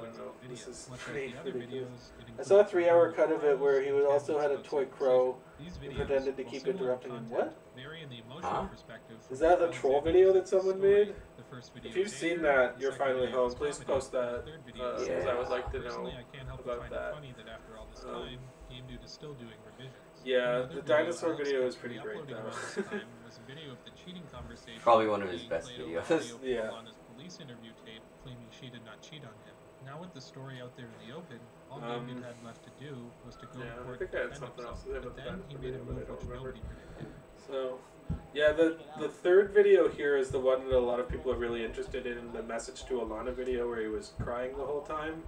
don't know. This is pretty ridiculous. I saw a 3-hour cut of it where he also had a toy crow and pretended to keep interrupting him. What? Huh? Is that a troll video that someone made? If you've seen that, you're finally home. Please post that, because I would like to know about that. Yeah, the dinosaur video is pretty great, though. Probably one of his best videos. Yeah. Police interview tape claiming she did not cheat on him. Now with the story out there in the open, all Game Dude had left to do was to go to court and defend himself. But then he made a move which nobody predicted. So, yeah, the third video here is the one that a lot of people are really interested in, the Message to Alana video where he was crying the whole time.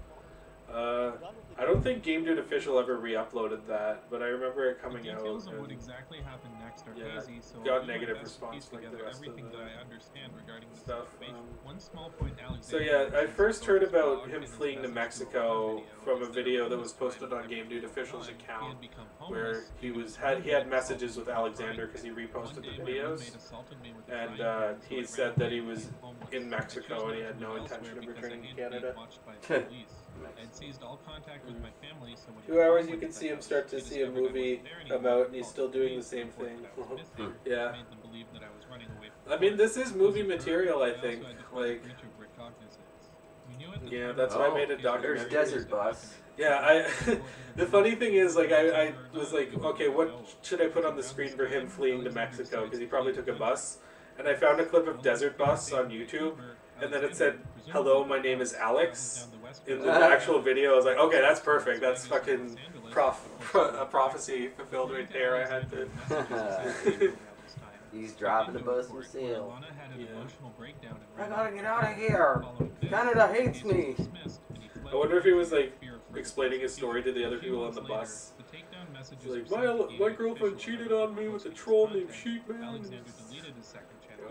I don't think Game Dude Official ever re-uploaded that, but I remember it coming the out. details of and what exactly happened next are yeah, hazy, so got I'll do my negative best to response piece like the together rest of everything the that I understand regarding this stuff. situation. One small point So Alexander yeah, I mentions first is heard his about blog him and his fleeing to message Mexico video from a is that video that around was this time posted on when Game Dude Official's he had account, become where homeless, he due was to he had roommate messages assaulting with him Alexander with because he One reposted day the my videos, roommate assaulted me with a and frying pan, so he I said ran that away he and was became homeless. in I Mexico chose and he not had to no move intention elsewhere of because I returning to hated being Canada. watched by the police. I had seized all contact with my family, so when 2 hours he you went can to see the him house, start to he see a discovered I movie wasn't there come anymore, out and he's called still doing the police to same report thing. that I was missing, Yeah. which made them believe that I was running away from I mean, court. this is movie As a material, I also think. had to find a Like, breach of recognizance. We knew at the yeah, time that's that why I Oh, made a the there's documentary. Desert Bus. Yeah, the funny thing is, like, I was like, okay, what should I put on the screen for him fleeing to Mexico? Because he probably took a bus. And I found a clip of Desert Bus on YouTube, and then it said, "Hello, my name is Alex." In the actual video, I was like, okay, that's perfect. That's fucking a prophecy fulfilled right there. I had to. He's driving the bus himself. Yeah. I gotta get out of here. Canada hates me. I wonder if he was like explaining his story to the other people on the bus. Like, my girlfriend cheated on me with a troll named Sheepman.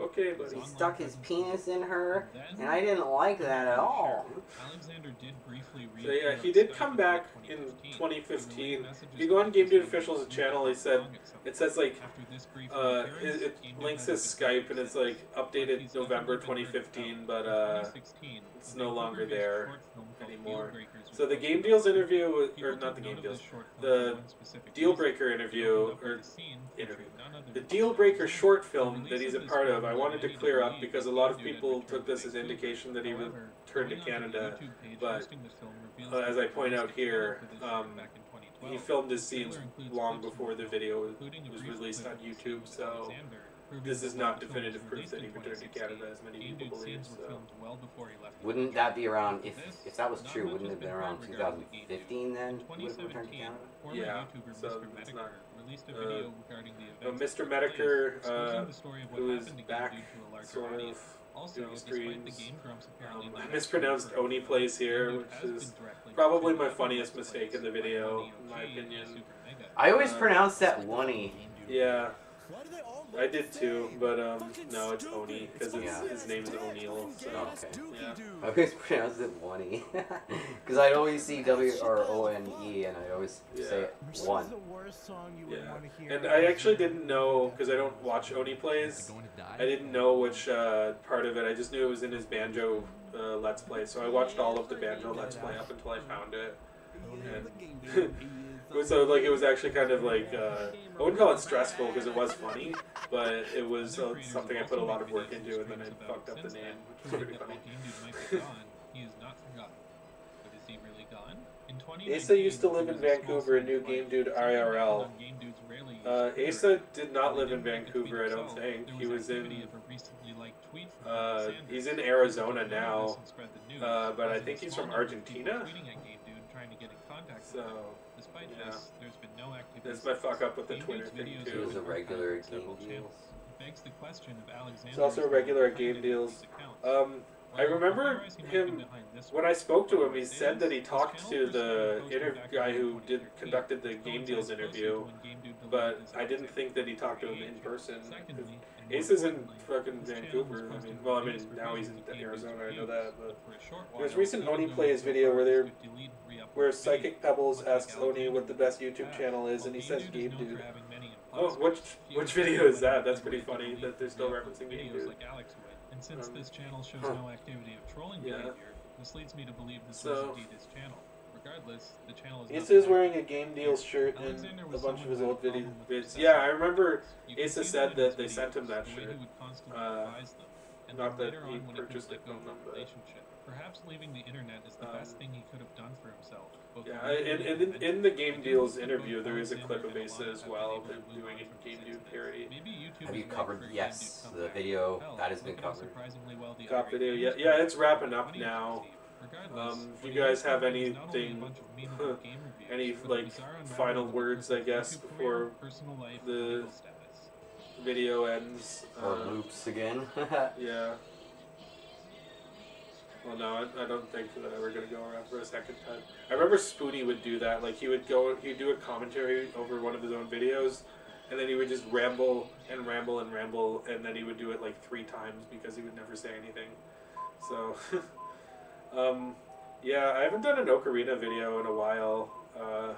Okay, buddy. He stuck his penis in her, and I didn't like that at all. So yeah, he did come back in 2015. If you go on Game Dude Official's channel, it says like, it links his Skype and it's like updated November 2015, but it's no longer there anymore. So the Game Deals interview, or not the Game Deals, the Deal Breaker interview, the Deal Breaker short film that he's a part of, I wanted to clear up because a lot of people took this as indication that he returned to Canada, but as I point out here, he filmed his scenes long before the video was released on YouTube, so this is not definitive proof that he returned to Canada, as many people believe. So. Wouldn't that be around, if that was true, wouldn't it have been around 2015 then? He would have returned to Canada? Yeah, so it's not. Mr. Medicare, who is back, sort of, doing streams. I mispronounced Oni Plays here, which is probably my funniest mistake in the video, in my opinion. I always pronounced that Oney. Yeah, I did too, but no, it's Oni, because his name is O'Neill, so yeah. I always pronounced it Oney. Because I'd always see W or O-N-E, and I always say it one. Yeah, and I actually didn't know, because I don't watch Oni Plays, I didn't know which part of it, I just knew it was in his Banjo Let's Play, so I watched all of the Banjo Let's Play up until I found it. And so like it was actually kind of like, I wouldn't call it stressful because it was funny, but it was something I put a lot of work into, and then I fucked up the name, which was pretty funny. Asa used to live in Vancouver and knew Game Dude IRL. Asa did not live in Vancouver, I don't think. He was in, he's in Arizona now, but I think he's from Argentina. So, yeah. That's my fuck up with the Twitter thing He too. was a regular at Game Deals. He's also a regular at Game Deals. I remember him, when I spoke to him, he said that he talked to the guy who conducted the Game Deals interview, but I didn't think that he talked to him in person. Ace is in fucking Vancouver. I mean, well, I mean, now he's in Arizona, I know that, but there's a recent Oni Plays video where Psychic Pebbles asks Oni what the best YouTube channel is, and he says Game Dude. Oh, which video is that? That's pretty funny that they're still referencing Game Dude. And since this channel shows no activity of trolling behavior, this leads me to believe this was indeed his channel. Regardless, the channel is Asa is wearing a Game Deals shirt in a bunch of his old videos. Yeah, I remember Asa said that they sent him that shirt. Not that he purchased it from them, but... Perhaps leaving the internet is the best thing he could have done for himself. Yeah, and in the Game Deals interview, there is a clip of Asa as well, doing a Game Dude parody. Have you covered? Yes, the video that has been covered. Cop video, yeah, it's wrapping up now. If you guys have anything, any like final words, I guess, before the video ends. Or loops again. Yeah. Well, no, I don't think that we're gonna go around for a second time. I remember Spoonie would do that. Like he'd do a commentary over one of his own videos, and then he would just ramble and ramble and ramble, and then he would do it like 3 times because he would never say anything. So, yeah, I haven't done an Ocarina video in a while. I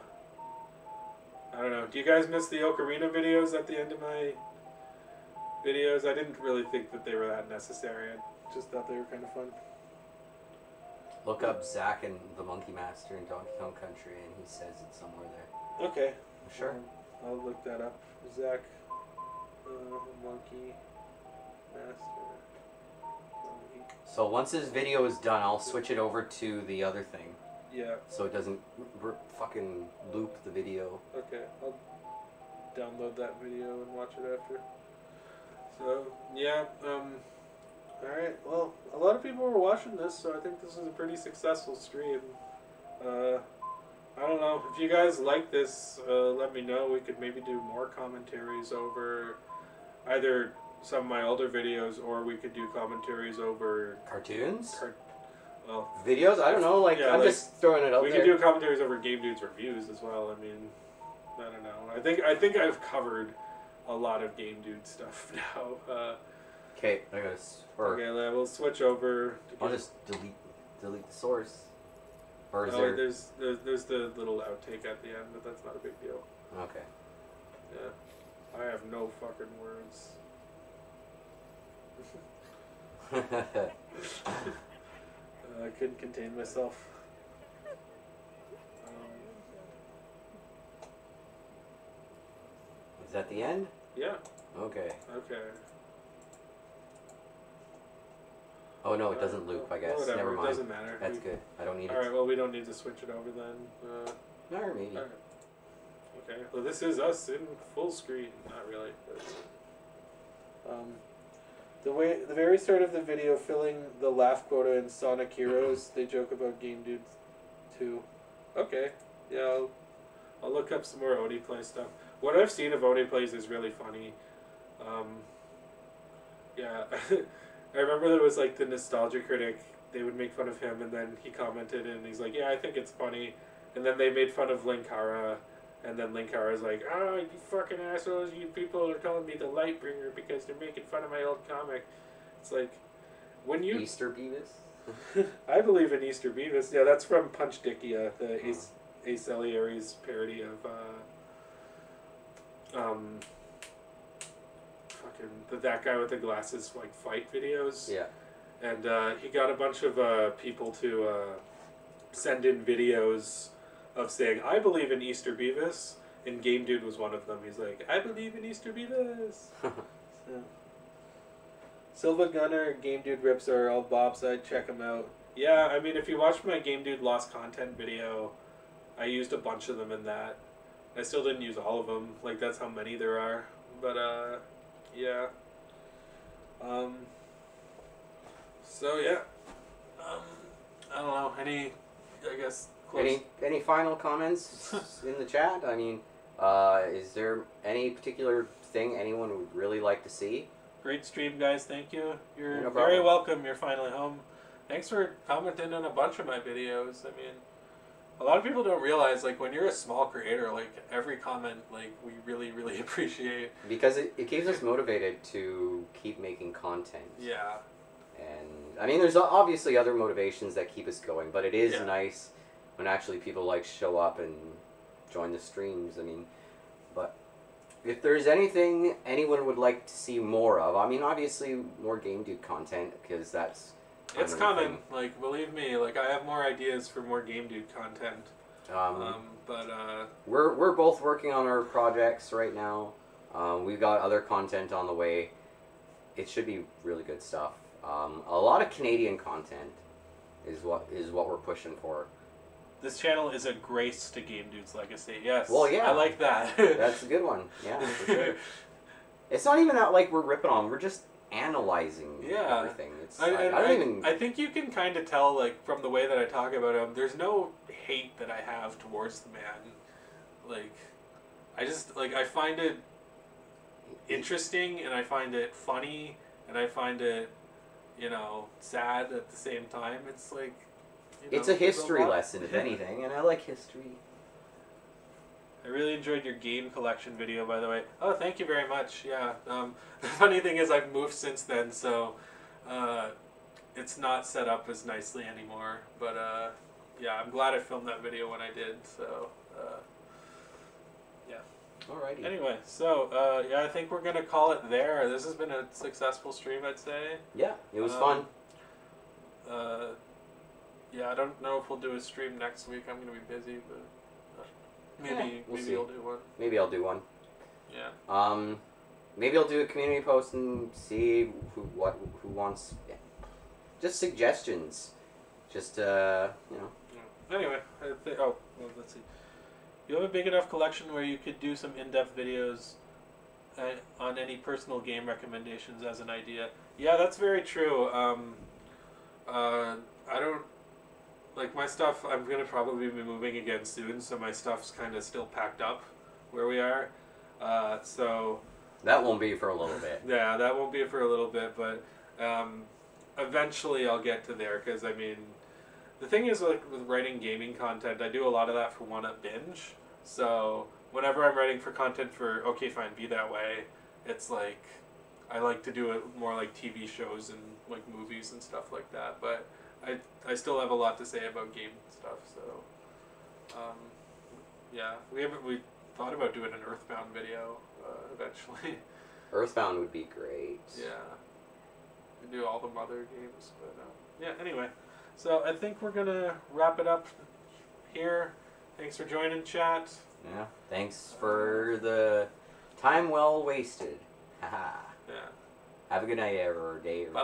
don't know. Do you guys miss the Ocarina videos at the end of my videos? I didn't really think that they were that necessary. I just thought they were kind of fun. Look up Zack and the Monkey Master in Donkey Kong Country, and he says it somewhere there. Okay. Sure. I'll look that up. Zack, Monkey Master. Monkey. So once this video is done, I'll switch it over to the other thing. Yeah. So it doesn't fucking loop the video. Okay. I'll download that video and watch it after. So, yeah, alright, well, a lot of people were watching this, so I think this is a pretty successful stream. I don't know, if you guys like this, let me know. We could maybe do more commentaries over either some of my older videos, or we could do commentaries over... Cartoons? Well... Videos? I don't know, like, yeah, I'm just throwing it out there. We could do commentaries over Game Dude's reviews as well, I mean, I don't know. I think I've covered a lot of Game Dude stuff now. Okay, I gotta... Okay, we'll switch over. I'll just delete the source. Or is there's the little outtake at the end, but that's not a big deal. Okay. Yeah. I have no fucking words. I couldn't contain myself. Is that the end? Yeah. Okay. Okay. Oh no, it doesn't loop, I guess. Whatever, Never mind. It doesn't matter. That's good. I don't need it. Alright, well, we don't need to switch it over then. Or maybe. Right. Okay, well, this is us in full screen. Not really. But, the very start of the video, filling the laugh quota in Sonic Heroes, they joke about Game Dude 2. Okay, yeah, I'll look up some more Oni Play stuff. What I've seen of Oni Plays is really funny. Yeah, I remember there was like the Nostalgia Critic. They would make fun of him, and then he commented, and he's like, "Yeah, I think it's funny." And then they made fun of Linkara, and then Linkara's like, "Oh, you fucking assholes! You people are calling me the Lightbringer because they're making fun of my old comic." It's like, when you Easter Beavis. I believe in Easter Beavis. Yeah, that's from Punch Dickia, the Ace Salieri's parody of that guy with the glasses like fight videos. Yeah. And he got a bunch of people to send in videos of saying, "I believe in Easter Beavis," and Game Dude was one of them. He's like, "I believe in Easter Beavis." Yeah. Silva Gunner, Game Dude rips are all bobside. Check them out. Yeah, I mean, if you watch my Game Dude Lost Content video, I used a bunch of them in that. I still didn't use all of them. Like, that's how many there are. But, yeah. So, yeah. I don't know. I guess... Close. Any final comments in the chat? I mean, is there any particular thing anyone would really like to see? Great stream, guys. Thank you. You're No very problem. welcome. You're finally home. Thanks for commenting on a bunch of my videos. I mean, a lot of people don't realize, like, when you're a small creator, like, every comment, like, we really, really appreciate. Because it keeps us motivated to keep making content. Yeah. And, I mean, there's obviously other motivations that keep us going, but it is Yeah. nice when actually people, like, show up and join the streams. I mean, but if there's anything anyone would like to see more of, I mean, obviously more Game Dude content, because that's... It's coming. Like, believe me, like, I have more ideas for more Game Dude content. We're both working on our projects right now. We've got other content on the way. It should be really good stuff. A lot of Canadian content is what we're pushing for. This channel is a grace to Game Dude's legacy. Yes. Well, yeah. I like that. That's a good one. Yeah, for sure. It's not even that like we're ripping on. We're just analyzing everything. It's I think you can kind of tell, like, from the way that I talk about him, there's no hate that I have towards the man. Like, I find it interesting, and I find it funny, and I find it, you know, sad at the same time. It's like, you know, It's a there's history lot- lesson, if anything, and I like history. I really enjoyed your game collection video, by the way. Oh, thank you very much. Yeah. The funny thing is, I've moved since then, so it's not set up as nicely anymore. But yeah, I'm glad I filmed that video when I did. So yeah. Alrighty. Anyway, so yeah, I think we're gonna call it there. This has been a successful stream, I'd say. Yeah, it was fun. Yeah, I don't know if we'll do a stream next week. I'm gonna be busy, but maybe we'll maybe see. I'll do one. Maybe I'll do one. Yeah. Maybe I'll do a community post and see who wants. Yeah. Just suggestions. Just you know. Anyway, well, let's see. You have a big enough collection where you could do some in-depth videos on any personal game recommendations as an idea. Yeah, that's very true. I don't like my stuff. I'm gonna probably be moving again soon, so my stuff's kind of still packed up where we are. So that won't be for a little bit. Yeah, that won't be for a little bit, but eventually I'll get to there. Because I mean, the thing is, like with writing gaming content, I do a lot of that for one at binge. So whenever I'm writing for content for Okay Fine Be That Way, it's like I like to do it more like TV shows and like movies and stuff like that. But I still have a lot to say about game stuff. So yeah, we thought about doing an Earthbound video eventually. Earthbound would be great. Yeah, we do all the Mother games, but yeah. Anyway, so I think we're gonna wrap it up here. Thanks for joining, chat. Yeah. Thanks for the time well wasted. Haha. Yeah. Have a good night or day or